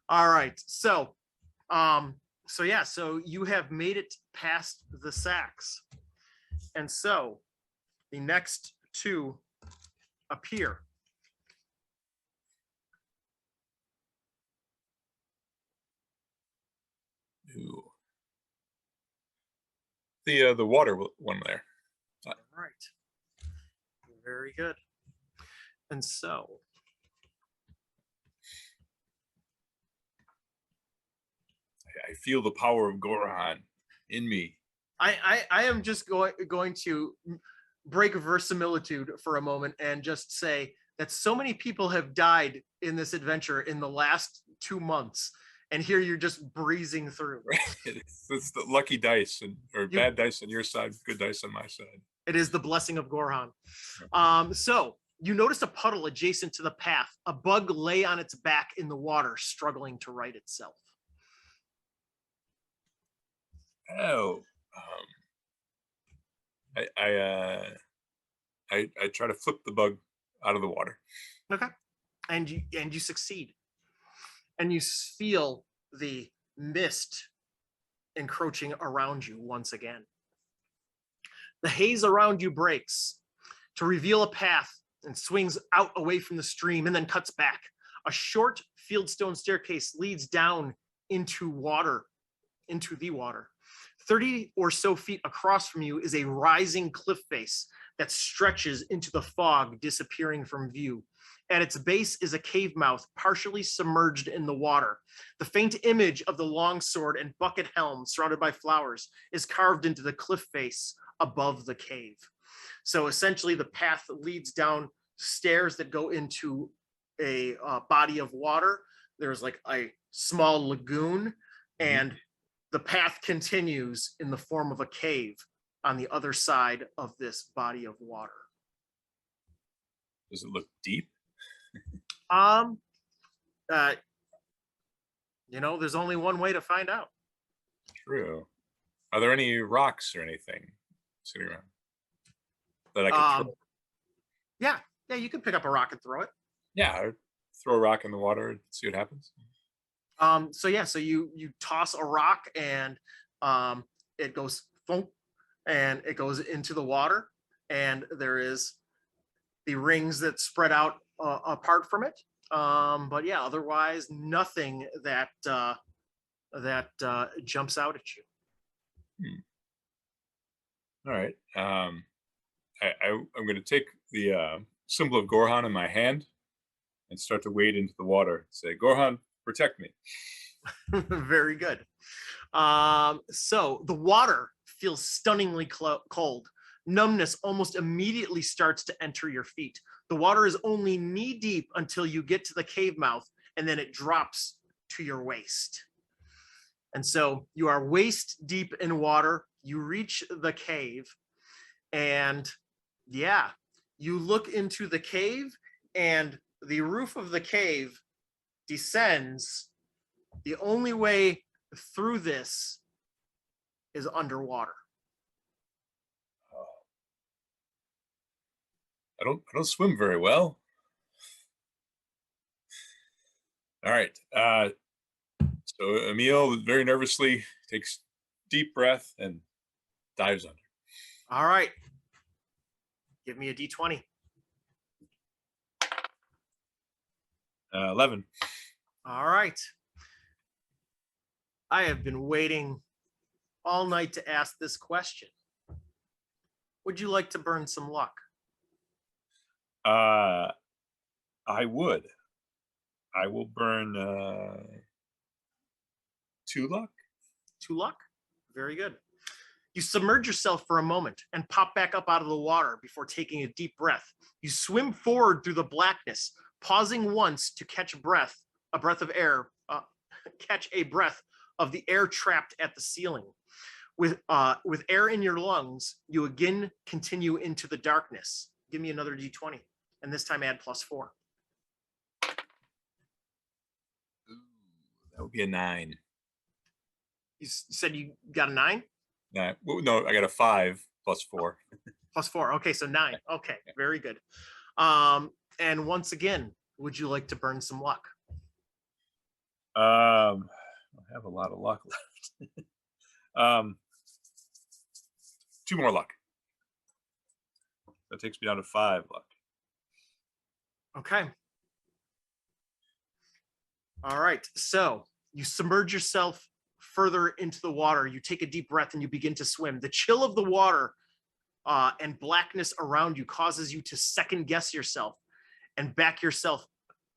All right. So you have made it past the sacks. And so the next two appear. Ooh. The water one there. All right. Very good. And so I feel the power of Gorhan in me. I am just going to break verisimilitude for a moment and just say that so many people have died in this adventure in the last 2 months, and here you're just breezing through. Right. It's the lucky dice or bad dice on your side, good dice on my side. It is the blessing of Gorhan. So you notice a puddle adjacent to the path. A bug lay on its back in the water, struggling to right itself. Oh. I try to flip the bug out of the water. Okay. And you succeed. And you feel the mist encroaching around you once again. The haze around you breaks to reveal a path and swings out away from the stream and then cuts back. A short fieldstone staircase leads down into the water. 30 or so feet across from you is a rising cliff face that stretches into the fog, disappearing from view. At its base is a cave mouth, partially submerged in the water. The faint image of the longsword and bucket helm, surrounded by flowers, is carved into the cliff face above the cave. So essentially, the path leads down stairs that go into a body of water. There's like a small lagoon, and the path continues in the form of a cave on the other side of this body of water. Does it look deep? There's only one way to find out. True. Are there any rocks or anything sitting around that I can throw? Yeah, you can pick up a rock and throw it. Yeah, I'd throw a rock in the water and see what happens. So you toss a rock, and it goes thunk, and it goes into the water, and there is the rings that spread out apart from it. But yeah, otherwise nothing that jumps out at you. All right. I'm going to take the symbol of Gorhan in my hand and start to wade into the water. Say, Gorhan, protect me. Very good. So the water feels stunningly cold. Numbness almost immediately starts to enter your feet. The water is only knee deep until you get to the cave mouth, and then it drops to your waist. And so you are waist deep in water. You reach the cave, and yeah, you look into the cave, and the roof of the cave descends. The only way through this is underwater. I don't swim very well. All right. So Emil very nervously takes deep breath and dives under. All right. Give me a D20. 11. All right. I have been waiting all night to ask this question. Would you like to burn some luck? I would. I will burn 2 luck. 2 luck? Very good. You submerge yourself for a moment and pop back up out of the water before taking a deep breath. You swim forward through the blackness, pausing once to catch a breath of air, catch a breath of the air trapped at the ceiling. With air in your lungs, you again continue into the darkness. Give me another D20, and this time add +4. That would be a 9. You said you got a 9? 9. Well, no, I got a 5 +4. +4. Okay, so 9. Okay, very good. And once again, would you like to burn some luck? I have a lot of luck left. 2 more luck. That takes me down to 5 luck. Okay. All right. So you submerge yourself further into the water. You take a deep breath and you begin to swim. The chill of the water and blackness around you causes you to second guess yourself and back yourself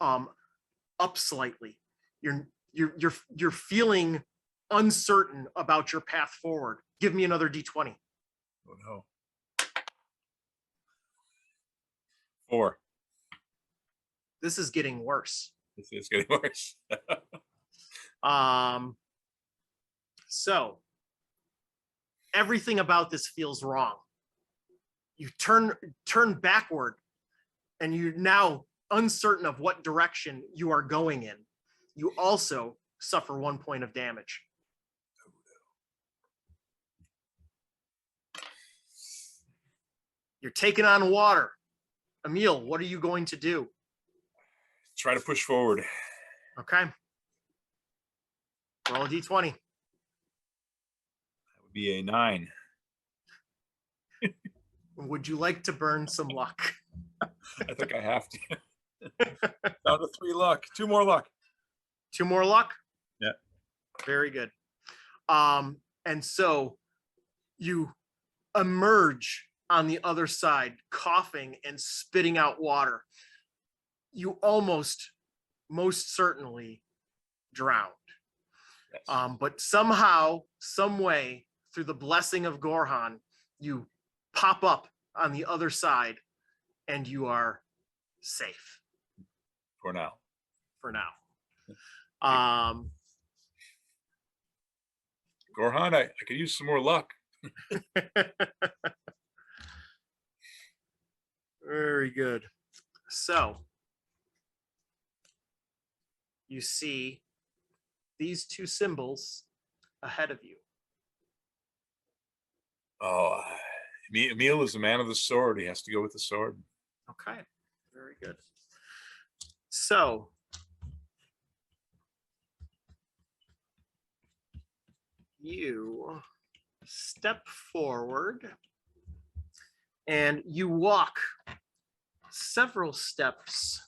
up slightly. You're feeling uncertain about your path forward. Give me another D20. Oh no. 4. This is getting worse. This is getting worse. So everything about this feels wrong. You turn backward, and you're now uncertain of what direction you are going in. You also suffer 1 point of damage. You're taking on water. Emil, what are you going to do? Try to push forward. Okay. Roll a D20. That would be a 9. Would you like to burn some luck? I think I have to. Down to 3 luck. 2 more luck. 2 more luck? Yeah. Very good. And so you emerge on the other side, coughing and spitting out water. You almost, most certainly drowned. Yes. But somehow, some way, through the blessing of Gorhan, you pop up on the other side and you are safe. For now. For now. Gorhan, I could use some more luck. Very good. So you see these 2 symbols ahead of you. Oh, Emil is the man of the sword. He has to go with the sword. Okay, very good. So you step forward and you walk several steps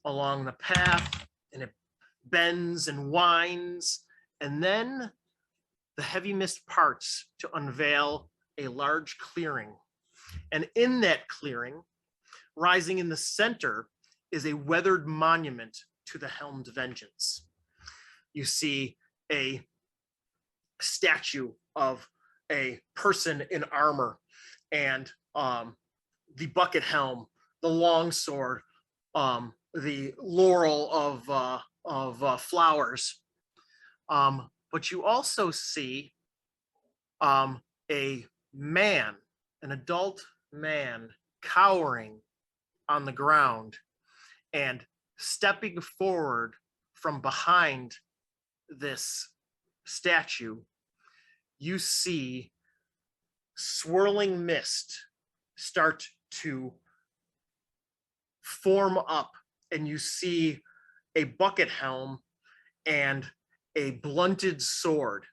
along the path, and it bends and winds, and then the heavy mist parts to unveil a large clearing And in that clearing, rising in the center, is a weathered monument to the Helmed Vengeance. You see a statue of a person in armor, and the bucket helm, the long sword, the laurel of flowers. But you also see a man, an adult man, cowering on the ground, and stepping forward from behind this statue, you see swirling mist start to form up, and you see a bucket helm and a blunted sword,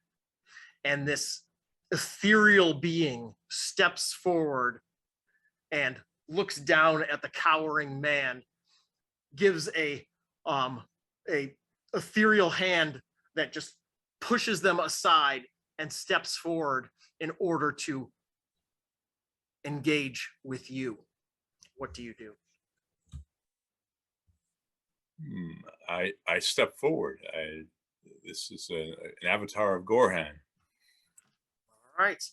and this ethereal being steps forward and looks down at the cowering man, gives a ethereal hand that just pushes them aside, and steps forward in order to engage with you. What do you do? I step forward. This is an avatar of Gorhan. All right.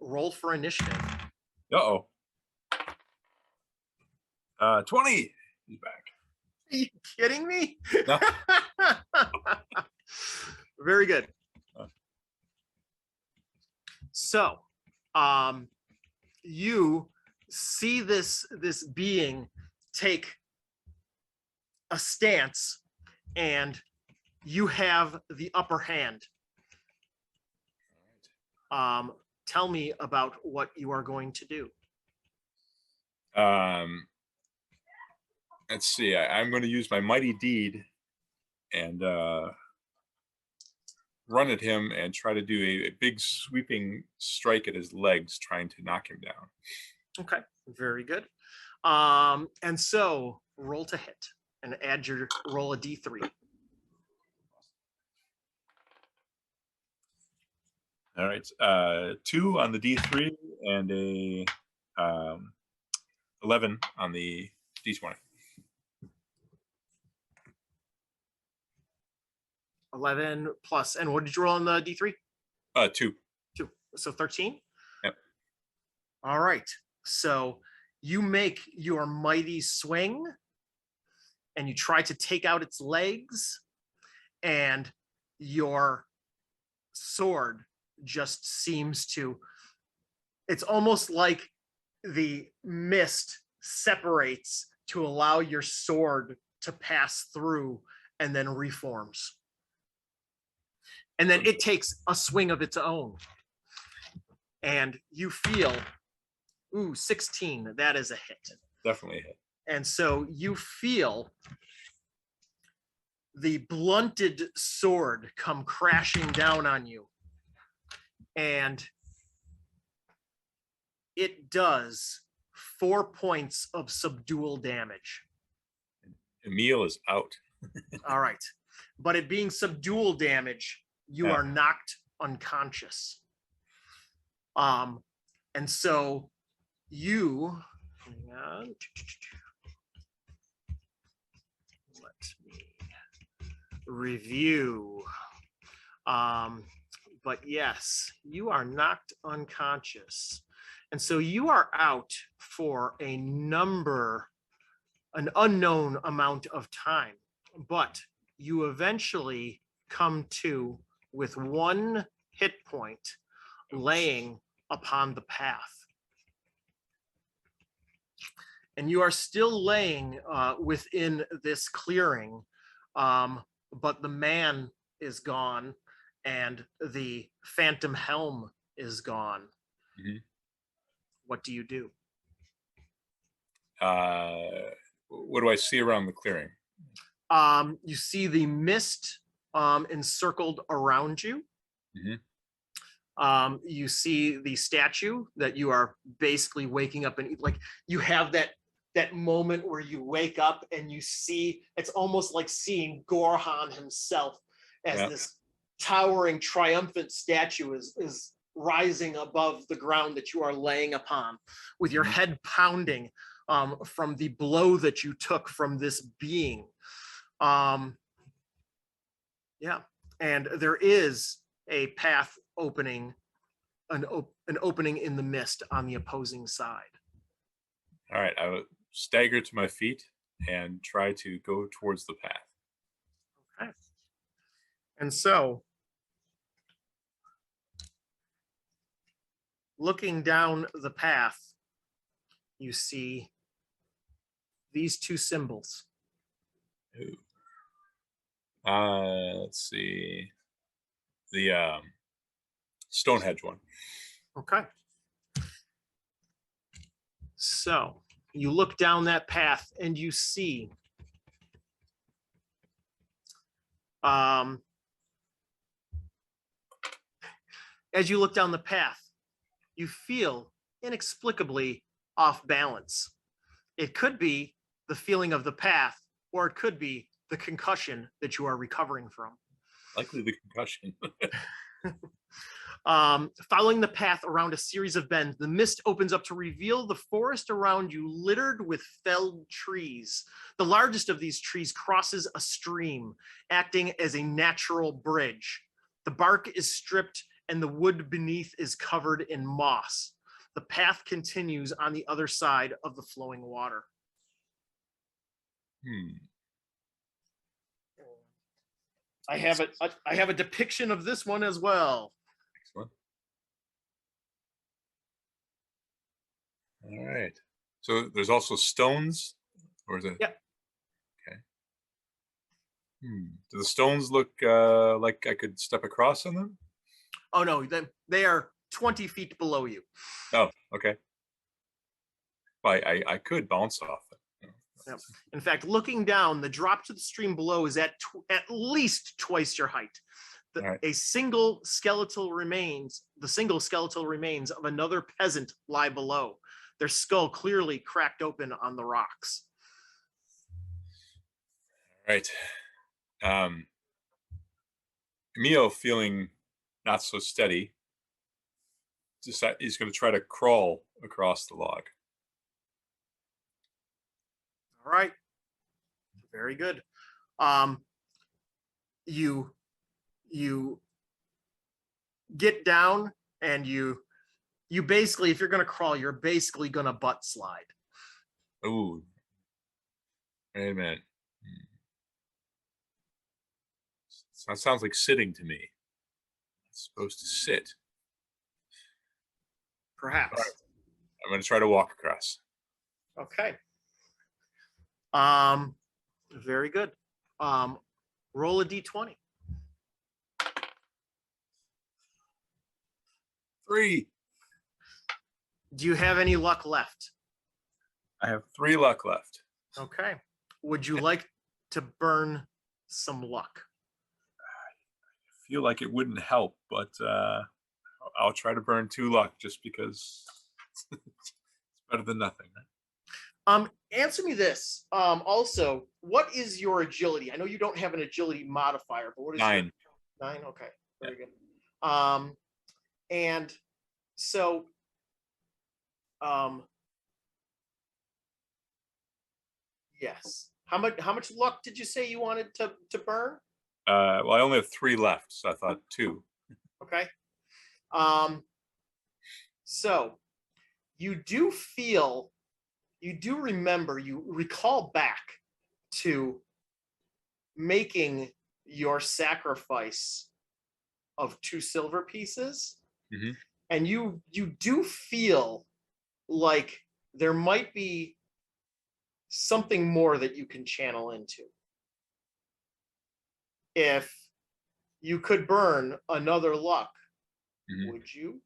Roll for initiative. Uh-oh. 20. He's back. Are you kidding me? No. Very good. So, you see this being take a stance, and you have the upper hand. Tell me about what you are going to do. Let's see. I'm going to use my mighty deed and run at him and try to do a big sweeping strike at his legs, trying to knock him down. Okay, very good. And so roll to hit and add your roll a d3. All right, 2 on the d3 and a 11 on the d20. 11 plus, and what did you roll on the d3? 2. 2. So 13? Yep. All right. So you make your mighty swing, and you try to take out its legs, and your sword just seems to, it's almost like the mist separates to allow your sword to pass through and then reforms. And then it takes a swing of its own. And you feel, 16, that is a hit. Definitely a hit. And so you feel the blunted sword come crashing down on you. And it does 4 points of subdual damage. Emil is out. All right. But it being subdual damage, you are knocked unconscious. And so you, hang on. Let me review. But yes, you are knocked unconscious. And so you are out for an unknown amount of time, but you eventually come to with 1 hit point laying upon the path. And you are still laying within this clearing, but the man is gone and the phantom helm is gone. Mm-hmm. What do you do? What do I see around the clearing? You see the mist encircled around you. Mm-hmm. You see the statue that you are basically waking up, and like you have that moment where you wake up and you see, it's almost like seeing Gorhan himself as this towering triumphant statue is rising above the ground that you are laying upon, with your head pounding from the blow that you took from this being. Yeah, and there is a path opening, an opening in the mist on the opposing side. All right, I will stagger to my feet and try to go towards the path. Okay. And so, looking down the path, you see these two symbols. Ooh. Let's see. The Stonehenge one. Okay. So you look down that path and you see as you look down the path, you feel inexplicably off balance. It could be the feeling of the path, or it could be the concussion that you are recovering from. Likely the concussion. Following the path around a series of bends, the mist opens up to reveal the forest around you littered with felled trees. The largest of these trees crosses a stream, acting as a natural bridge. The bark is stripped and the wood beneath is covered in moss. The path continues on the other side of the flowing water. I have a depiction of this one as well. Excellent. All right. So there's also stones, or is it? Yeah. Okay. Do the stones look like I could step across on them? Oh no, they are 20 feet below you. Oh, okay. I could bounce off it. Yep. In fact, looking down, the drop to the stream below is at least twice your height. Right. The single skeletal remains of another peasant lie below, their skull clearly cracked open on the rocks. All right. Emil, feeling not so steady, he's going to try to crawl across the log. All right. Very good. You get down and you basically, if you're going to crawl, you're basically going to butt slide. Ooh. Wait a minute. That sounds like sitting to me. It's supposed to sit. Perhaps. Right. I'm going to try to walk across. Okay. Very good. Roll a d20. 3. Do you have any luck left? I have 3 luck left. Okay. Would you like to burn some luck? I feel like it wouldn't help, but I'll try to burn 2 luck just because it's better than nothing. Right? Answer me this. Also, what is your agility? I know you don't have an agility modifier, but what is 9? 9? Okay. Very good. And so yes. How much luck did you say you wanted to burn? Well, I only have 3 left, so I thought 2. Okay. So you do remember, you recall back to making your sacrifice of 2 silver pieces. Mm-hmm. And you do feel like there might be something more that you can channel into. If you could burn another luck, would you?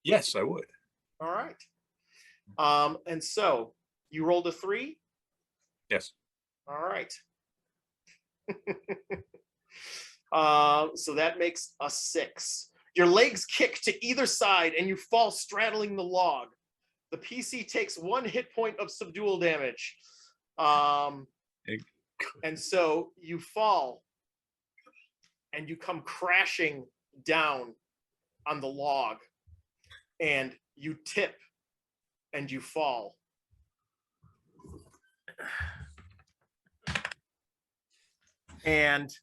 Yes, I would. All right. And so you rolled a 3? Yes. All right. So that makes a 6. Your legs kick to either side and you fall straddling the log. The PC takes 1 hit point of subdual damage. And so you fall and you come crashing down on the log, and you tip and you fall. And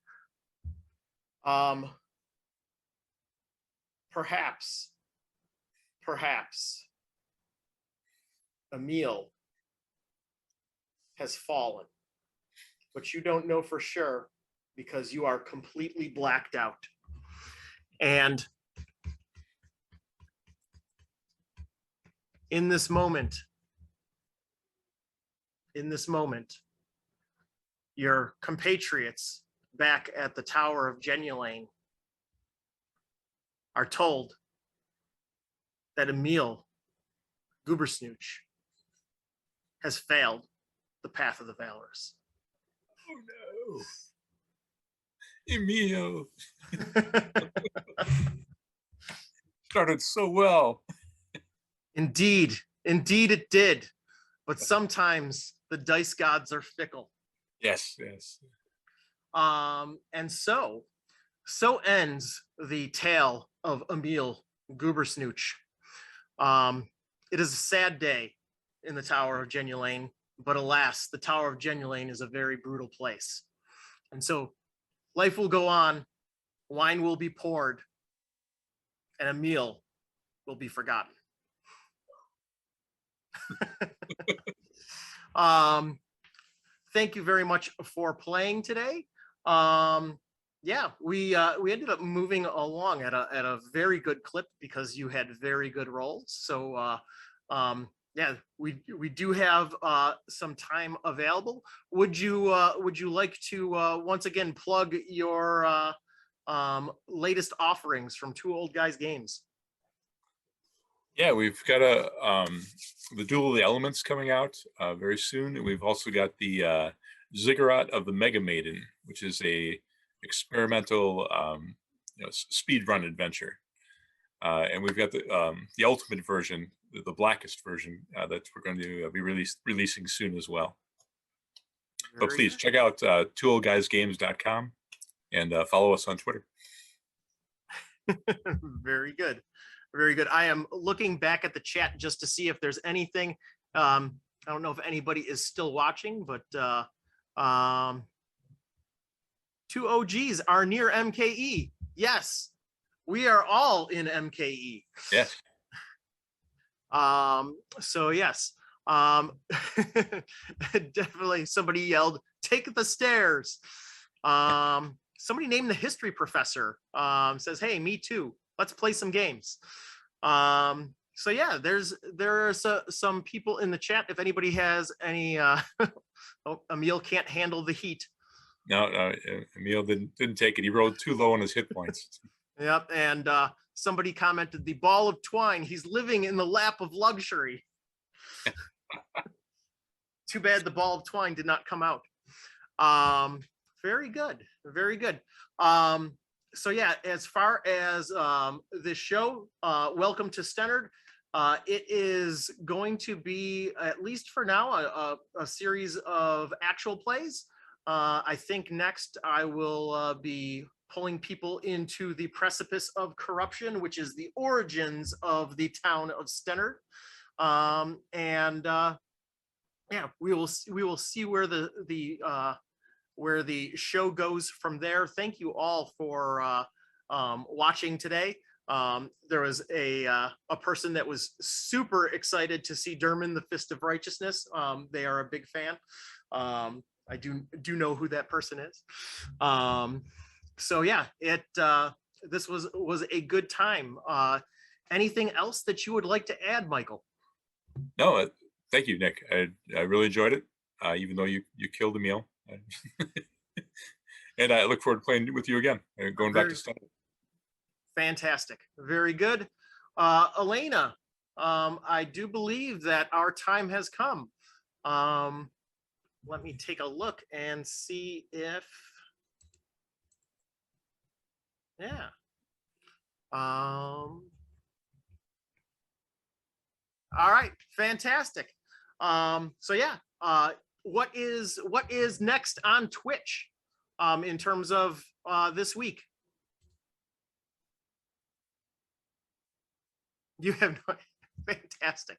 perhaps Emil has fallen, but you don't know for sure because you are completely blacked out. And in this moment, your compatriots back at the Tower of Jenulane are told that Emil Goobersnooch has failed the path of the Valorous. Oh no. Emil. Started so well. Indeed it did. But sometimes the dice gods are fickle. Yes. And so ends the tale of Emil Goobersnooch. It is a sad day in the Tower of Jenulane, but alas, the Tower of Jenulane is a very brutal place. And so life will go on, wine will be poured, and Emil will be forgotten. Thank you very much for playing today. Yeah, we ended up moving along at a very good clip because you had very good rolls. So yeah, we do have some time available. Would you like to once again plug your latest offerings from Two Old Guys Games? Yeah, we've got the Duel of the Elements coming out very soon, and we've also got the Ziggurat of the Mega Maiden, which is a experimental speed run adventure, and we've got the ultimate version, the blackest version that we're going to be releasing soon as well. But please check out twooldguysgames.com and follow us on Twitter. Very good. Very good. I am looking back at the chat just to see if there's anything. I don't know if anybody is still watching, but two OGs are near MKE. Yes, we are all in MKE. Yes. So yes, definitely somebody yelled, "Take the stairs." Somebody named the history professor says, "Hey, me too. Let's play some games." So yeah, there are some people in the chat. If anybody has any, oh, Emil can't handle the heat. No, Emil didn't take it. He rolled too low on his hit points. Yep, and somebody commented, "The ball of twine. He's living in the lap of luxury." Too bad the ball of twine did not come out. Very good, very good. So yeah, as far as this show, welcome to Stennard. It is going to be, at least for now, a series of actual plays. I think next I will be pulling people into the precipice of corruption, which is the origins of the town of Stennard. Yeah, we will see where the show goes from there. Thank you all for watching today. There was a person that was super excited to see Derman, the Fist of Righteousness. They are a big fan. I do know who that person is. So yeah, this was a good time. Anything else that you would like to add, Michael? No, thank you, Nick. I really enjoyed it, even though you killed Emil. And I look forward to playing with you again, going back to Stennard. Fantastic. Very good. Elena, I do believe that our time has come. Let me take a look and see if, yeah. All right, fantastic. So yeah, what is next on Twitch in terms of this week? You have no, fantastic.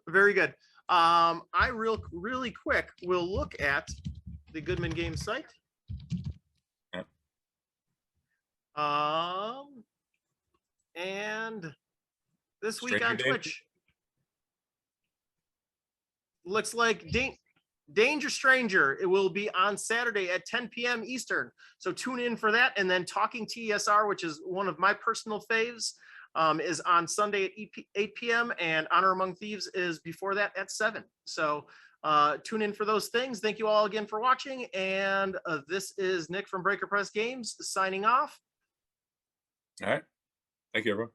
Very good. I really quick will look at the Goodman Games site. Yep. And this week Stranger on Danger? Twitch, looks like Danger Stranger. It will be on Saturday at 10 p.m. Eastern. So tune in for that. And then Talking TESR, which is one of my personal faves, is on Sunday at 8 p.m. and Honor Among Thieves is before that at 7. So tune in for those things. Thank you all again for watching. And this is Nick from Breaker Press Games signing off. All right. Thank you, everyone.